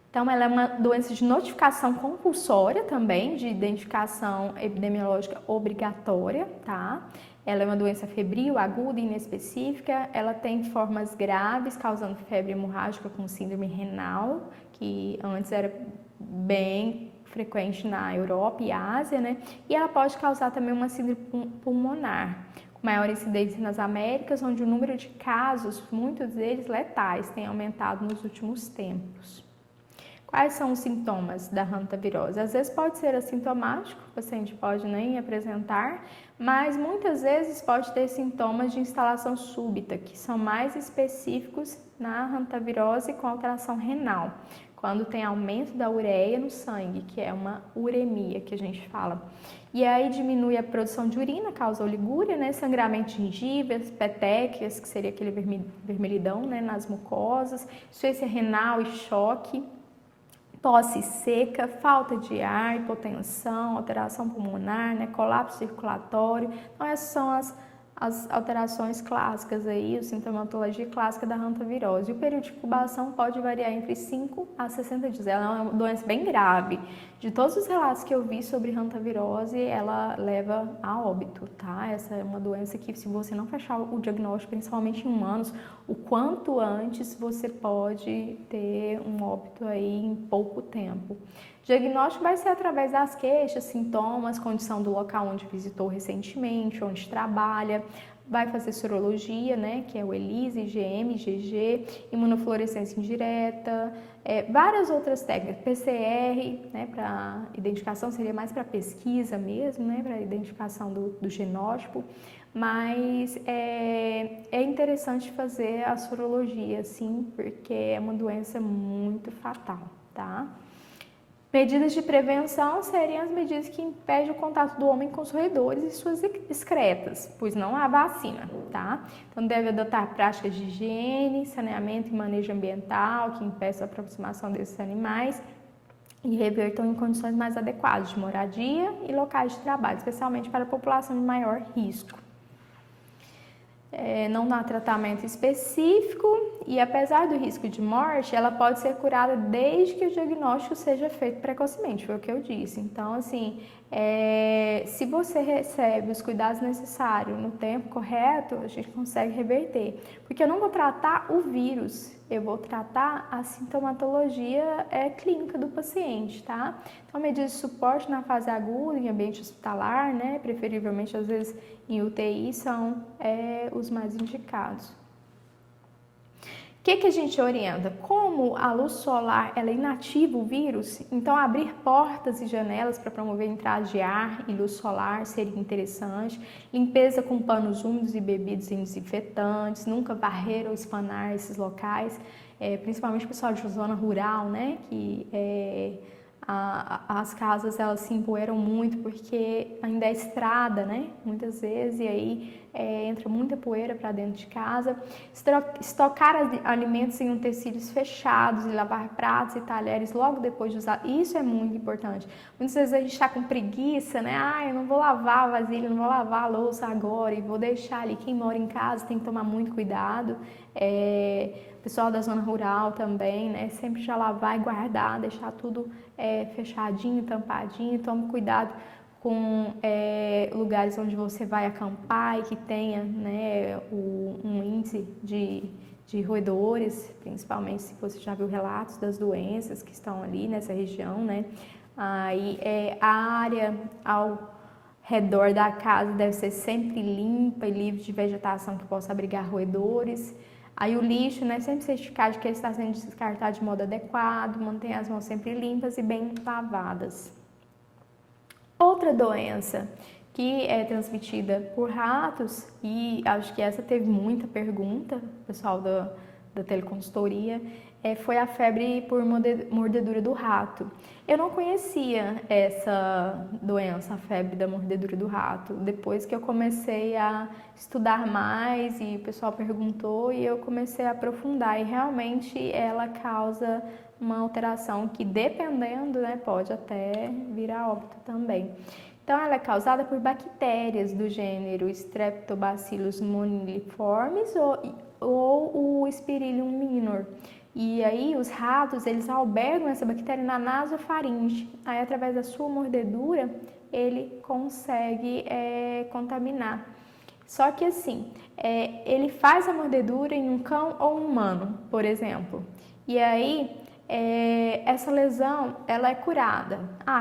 Então, ela é uma doença de notificação compulsória também, de identificação epidemiológica obrigatória, tá? Ela é uma doença febril, aguda e inespecífica. Ela tem formas graves, causando febre hemorrágica com síndrome renal, que antes era bem frequente na Europa e Ásia, né? E ela pode causar também uma síndrome pulmonar, com maior incidência nas Américas, onde o número de casos, muitos deles letais, tem aumentado nos últimos tempos. Quais são os sintomas da hantavirose? Às vezes pode ser assintomático, o paciente pode nem apresentar, mas muitas vezes pode ter sintomas de instalação súbita, que são mais específicos na hantavirose com alteração renal, quando tem aumento da ureia no sangue, que é uma uremia que a gente fala. E aí diminui a produção de urina, causa oligúria, né? Sangramento de gengivas, petequias, que seria aquele vermelhidão, né, nas mucosas, insuficiência renal e choque, tosse seca, falta de ar, hipotensão, alteração pulmonar, né, colapso circulatório. Então, essas são as alterações clássicas aí, a sintomatologia clássica da hantavirose. E o período de incubação pode variar entre 5 a 60 dias. Ela é uma doença bem grave. De todos os relatos que eu vi sobre hantavirose, ela leva a óbito, tá? Essa é uma doença que, se você não fechar o diagnóstico, principalmente em humanos, o quanto antes você pode ter um óbito aí em pouco tempo. O diagnóstico vai ser através das queixas, sintomas, condição do local onde visitou recentemente, onde trabalha, vai fazer sorologia, né, que é o ELISA, IgM, IgG, imunofluorescência indireta, várias outras técnicas, PCR, né, para identificação, seria mais para pesquisa mesmo, né, para identificação do genótipo, mas é interessante fazer a sorologia, sim, porque é uma doença muito fatal, tá? Medidas de prevenção seriam as medidas que impedem o contato do homem com os roedores e suas excretas, pois não há vacina, tá? Então, deve adotar práticas de higiene, saneamento e manejo ambiental que impeçam a aproximação desses animais e revertam em condições mais adequadas de moradia e locais de trabalho, especialmente para a população de maior risco. Não há tratamento específico e, apesar do risco de morte, ela pode ser curada desde que o diagnóstico seja feito precocemente, foi o que eu disse. Então, assim, se você recebe os cuidados necessários no tempo correto, a gente consegue reverter. Porque eu não vou tratar o vírus, eu vou tratar a sintomatologia clínica do paciente, tá? Então, medidas de suporte na fase aguda, em ambiente hospitalar, né? Preferivelmente, às vezes, em UTI, são os mais indicados. O que a gente orienta? Como a luz solar ela inativa o vírus, então abrir portas e janelas para promover a entrada de ar e luz solar seria interessante. Limpeza com panos úmidos e bebidos em desinfetantes, nunca varrer ou espanar esses locais, principalmente o pessoal de zona rural, né, que As casas elas se empoeiram muito porque ainda é estrada, né? Muitas vezes, e aí entra muita poeira para dentro de casa. Estocar alimentos em utensílios fechados e lavar pratos e talheres logo depois de usar, isso é muito importante. Muitas vezes a gente está com preguiça, né? Eu não vou lavar a vasilha, não vou lavar a louça agora e vou deixar ali. Quem mora em casa tem que tomar muito cuidado. Pessoal da zona rural também, né? Sempre já lavar e guardar, deixar tudo fechadinho, tampadinho. Tome cuidado com lugares onde você vai acampar e que tenha, né, um índice de roedores, principalmente se você já viu relatos das doenças que estão ali nessa região, né? Aí a área ao redor da casa deve ser sempre limpa e livre de vegetação que possa abrigar roedores. Aí o lixo, né, sempre certificar de que ele está sendo descartado de modo adequado, mantenha as mãos sempre limpas e bem lavadas. Outra doença que é transmitida por ratos, e acho que essa teve muita pergunta, pessoal da teleconsultoria, foi a febre por mordedura do rato. Eu não conhecia essa doença, a febre da mordedura do rato. Depois que eu comecei a estudar mais e o pessoal perguntou e eu comecei a aprofundar, e realmente ela causa uma alteração que, dependendo, né, pode até virar óbito também. Então, ela é causada por bactérias do gênero Streptobacillus moniliformes ou o Spirillum minor. E aí, os ratos, eles albergam essa bactéria na nasofaringe. Aí, através da sua mordedura, ele consegue contaminar. Só que assim, ele faz a mordedura em um cão ou um humano, por exemplo. E aí, essa lesão, ela é curada.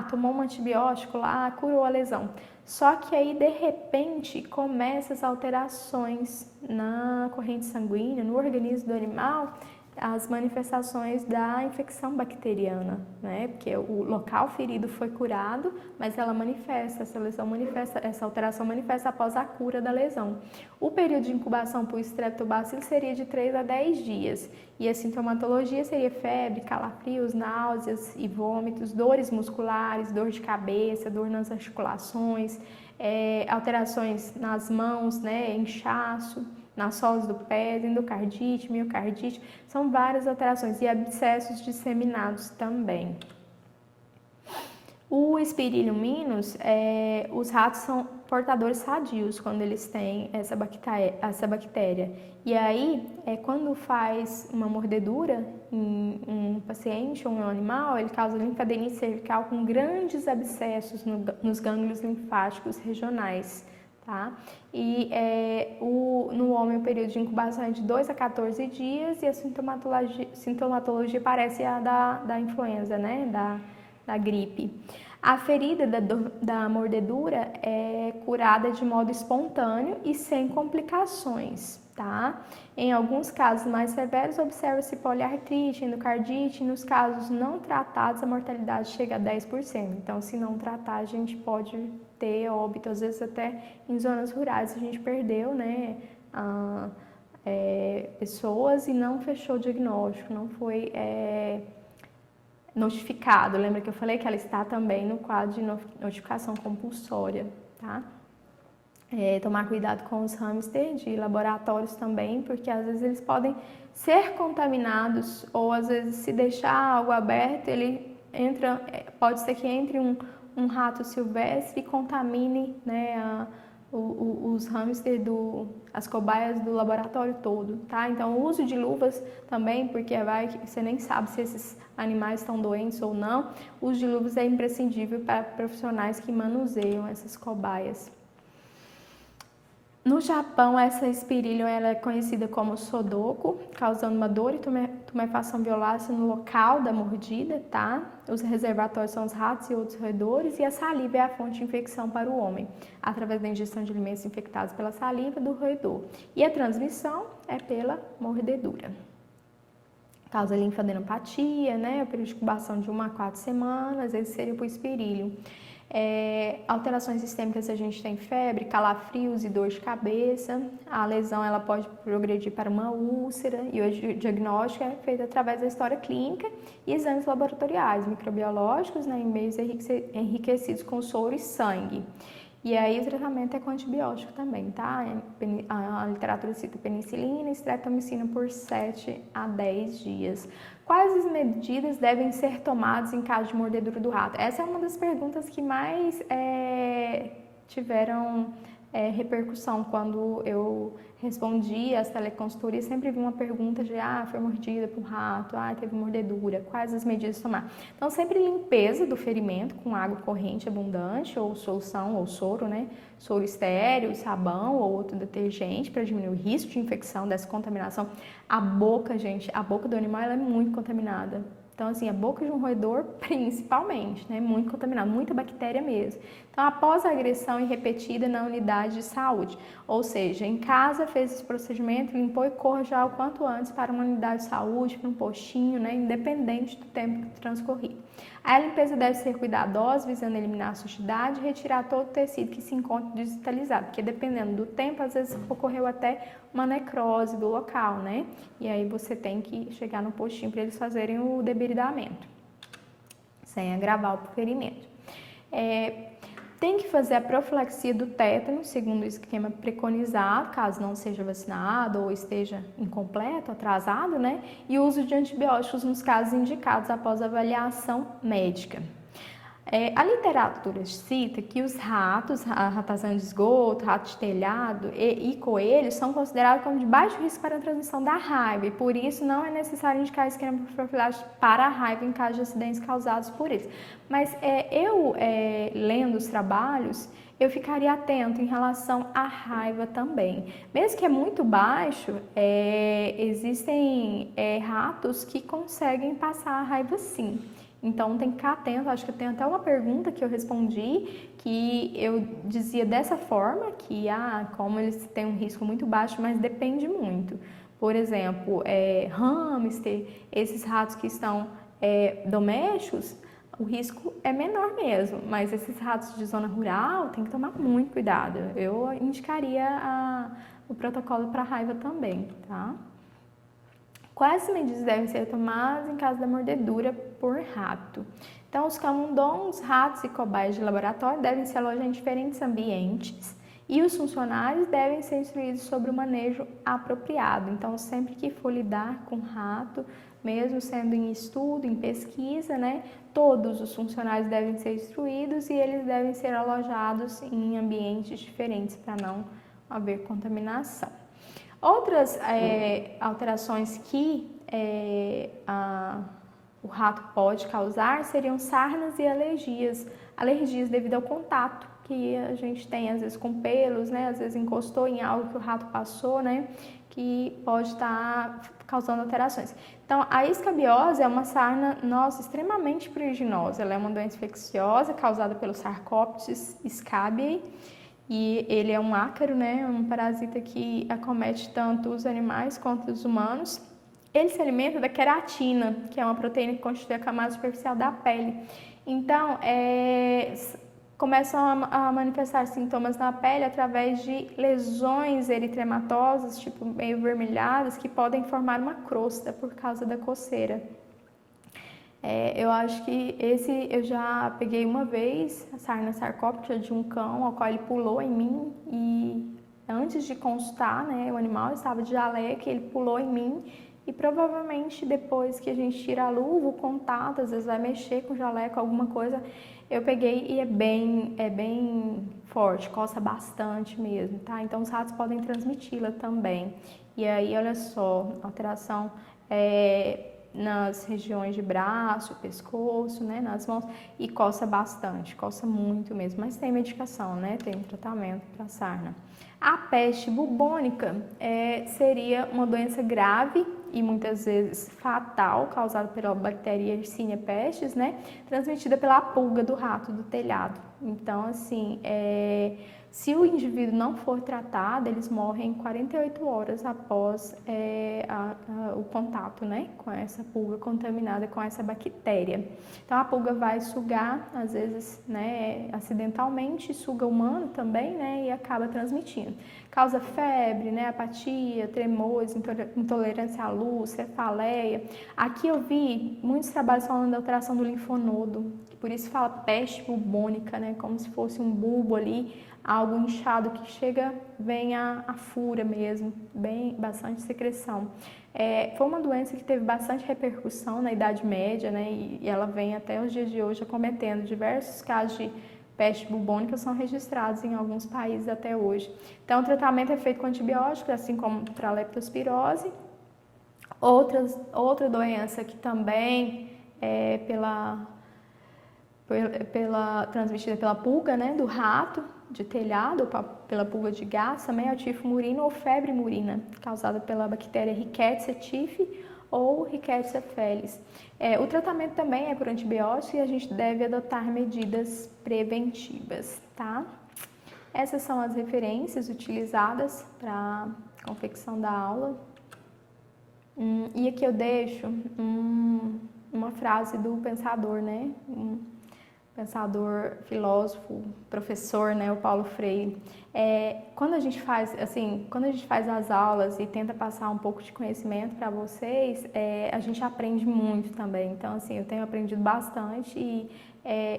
Tomou um antibiótico lá, curou a lesão. Só que aí, de repente, começam as alterações na corrente sanguínea, no organismo do animal, as manifestações da infecção bacteriana, né? Porque o local ferido foi curado, mas ela manifesta, essa lesão manifesta, essa alteração manifesta após a cura da lesão. O período de incubação por Streptobacillus seria de 3 a 10 dias, e a sintomatologia seria febre, calafrios, náuseas e vômitos, dores musculares, dor de cabeça, dor nas articulações, alterações nas mãos, né? Inchaço, nas solas do pé, endocardite, miocardite, são várias alterações e abscessos disseminados também. O Spirillum minus, os ratos são portadores sadios quando eles têm essa bactéria. E aí, quando faz uma mordedura em um paciente ou um animal, ele causa linfadenite cervical com grandes abscessos nos gânglios linfáticos regionais. Tá? E no homem o período de incubação é de 2 a 14 dias e a sintomatologia parece a da influenza, né? Da gripe. A ferida da mordedura é curada de modo espontâneo e sem complicações. Tá? Em alguns casos mais severos, observa-se poliartrite, endocardite. Nos casos não tratados, a mortalidade chega a 10%. Então, se não tratar, a gente pode ter óbito, às vezes até em zonas rurais a gente perdeu, né, pessoas e não fechou o diagnóstico, não foi notificado. Lembra que eu falei que ela está também no quadro de notificação compulsória, tá? Tomar cuidado com os hamsters de laboratórios também, porque às vezes eles podem ser contaminados ou às vezes se deixar algo aberto, ele entra, pode ser que entre um rato silvestre e contamine, né, os hamsters, as cobaias do laboratório todo, tá? Então, o uso de luvas também, porque você nem sabe se esses animais estão doentes ou não. O uso de luvas é imprescindível para profissionais que manuseiam essas cobaias. No Japão, essa Spirillum ela é conhecida como Sodoko, causando uma dor e tumefação violácea no local da mordida, tá? Os reservatórios são os ratos e outros roedores, e a saliva é a fonte de infecção para o homem, através da ingestão de alimentos infectados pela saliva do roedor. E a transmissão é pela mordedura. causa linfadenopatia, né? O período de incubação de 1 a 4 semanas, esse seria o puspirίλio. Alterações sistêmicas, a gente tem febre, calafrios e dor de cabeça. A lesão ela pode progredir para uma úlcera e o diagnóstico é feito através da história clínica e exames laboratoriais, microbiológicos, né, em meios enriquecidos com soro e sangue. E aí o tratamento é com antibiótico também, tá? A literatura cita penicilina e streptomicina por 7 a 10 dias. Quais as medidas devem ser tomadas em caso de mordedura do rato? Essa é uma das perguntas que mais tiveram repercussão quando eu respondi as teleconsultorias. Sempre vi uma pergunta de foi mordida por um rato, teve mordedura, quais as medidas tomar? Então sempre limpeza do ferimento com água corrente abundante ou solução ou soro, né? Soro estéril, sabão ou outro detergente para diminuir o risco de infecção, dessa contaminação. A boca, gente, a boca do animal ela é muito contaminada. Então, assim, a boca de um roedor, principalmente, né? Muito contaminada, muita bactéria mesmo. Então, após a agressão repetida na unidade de saúde, ou seja, em casa fez esse procedimento, limpou e corra já o quanto antes para uma unidade de saúde, para um postinho, né? Independente do tempo transcorrido. A limpeza deve ser cuidadosa, visando eliminar a sujidade e retirar todo o tecido que se encontra digitalizado, porque dependendo do tempo, às vezes ocorreu até uma necrose do local, né? E aí você tem que chegar no postinho para eles fazerem o debridamento, sem agravar o ferimento. Tem que fazer a profilaxia do tétano, segundo o esquema preconizado, caso não seja vacinado ou esteja incompleto, atrasado, né? E o uso de antibióticos nos casos indicados após avaliação médica. A literatura cita que os ratos, a ratazana de esgoto, rato de telhado e coelhos são considerados como de baixo risco para a transmissão da raiva e por isso não é necessário indicar esquema profilático para a raiva em caso de acidentes causados por isso. Mas lendo os trabalhos, eu ficaria atento em relação à raiva também. Mesmo que é muito baixo, existem ratos que conseguem passar a raiva sim. Então tem que ficar atento, acho que tem até uma pergunta que eu respondi, que eu dizia dessa forma, que como eles têm um risco muito baixo, mas depende muito. Por exemplo, hamster, esses ratos que estão domésticos, o risco é menor mesmo, mas esses ratos de zona rural tem que tomar muito cuidado. Eu indicaria o protocolo para raiva também, tá? Quais medidas devem ser tomadas em caso da mordedura por rato? Então, os camundongos, ratos e cobaias de laboratório devem se alojar em diferentes ambientes e os funcionários devem ser instruídos sobre o manejo apropriado. Então, sempre que for lidar com rato, mesmo sendo em estudo, em pesquisa, né, todos os funcionários devem ser instruídos e eles devem ser alojados em ambientes diferentes para não haver contaminação. Outras alterações que o rato pode causar seriam sarnas e alergias. Alergias devido ao contato que a gente tem, às vezes com pelos, né? Às vezes encostou em algo que o rato passou, né? Que pode estar causando alterações. Então, a escabiose é uma sarna, extremamente pruriginosa. Ela é uma doença infecciosa causada pelo Sarcoptes scabiei. E ele é um ácaro, né? Um parasita que acomete tanto os animais quanto os humanos. Ele se alimenta da queratina, que é uma proteína que constitui a camada superficial da pele. Então, começam a manifestar sintomas na pele através de lesões eritrematosas, tipo meio vermelhadas, que podem formar uma crosta por causa da coceira. Eu acho que eu já peguei uma vez a sarna sarcóptera de um cão, ao qual ele pulou em mim e antes de consultar, né, o animal estava de jaleco, ele pulou em mim e provavelmente depois que a gente tira a luva, o contato, às vezes vai mexer com o jaleco, alguma coisa, eu peguei e é bem forte, coça bastante mesmo, tá? Então os ratos podem transmiti-la também. E aí, olha só, alteração nas regiões de braço, pescoço, né, nas mãos, e coça bastante, coça muito mesmo, mas tem medicação, né, tem tratamento para sarna. A peste bubônica seria uma doença grave e muitas vezes fatal, causada pela bactéria Yersinia pestis, né, transmitida pela pulga do rato do telhado. Então, assim, Se o indivíduo não for tratado, eles morrem 48 horas após o contato, né, com essa pulga contaminada com essa bactéria. Então a pulga vai sugar, às vezes, né, acidentalmente, suga o humano também, né, e acaba transmitindo. Causa febre, né, apatia, tremores, intolerância à luz, cefaleia. Aqui eu vi muitos trabalhos falando da alteração do linfonodo, por isso fala peste bubônica, né, como se fosse um bulbo ali, algo inchado que chega, vem a fura mesmo, bastante secreção. Foi uma doença que teve bastante repercussão na Idade Média, né, e ela vem até os dias de hoje acometendo. Diversos casos de peste bubônica são registrados em alguns países até hoje. Então, o tratamento é feito com antibióticos, assim como para a leptospirose. Outra doença que também é transmitida pela pulga, né, do rato, de telhado, ou pela pulga de gás, também é o tifo murino ou febre murina, causada pela bactéria Rickettsia tifo ou Rickettsia felis. O tratamento também é por antibiótico e a gente deve adotar medidas preventivas, tá? Essas são as referências utilizadas para a confecção da aula. E aqui eu deixo uma frase do pensador, né? Pensador, filósofo, professor, né, o Paulo Freire. Quando a gente faz as aulas e tenta passar um pouco de conhecimento para vocês, a gente aprende muito também. Então, assim, eu tenho aprendido bastante e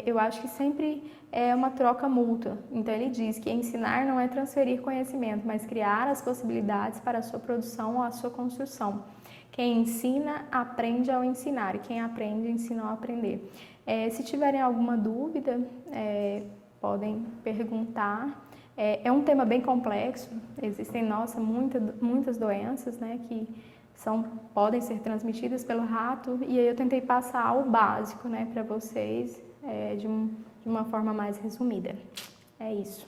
eu acho que sempre é uma troca mútua. Então, ele diz que ensinar não é transferir conhecimento, mas criar as possibilidades para a sua produção ou a sua construção. Quem ensina, aprende ao ensinar, e quem aprende, ensina ao aprender. Se tiverem alguma dúvida, podem perguntar. É um tema bem complexo, existem, muitas doenças, né, que podem ser transmitidas pelo rato, e aí eu tentei passar o básico, né, para vocês, de uma forma mais resumida. É isso.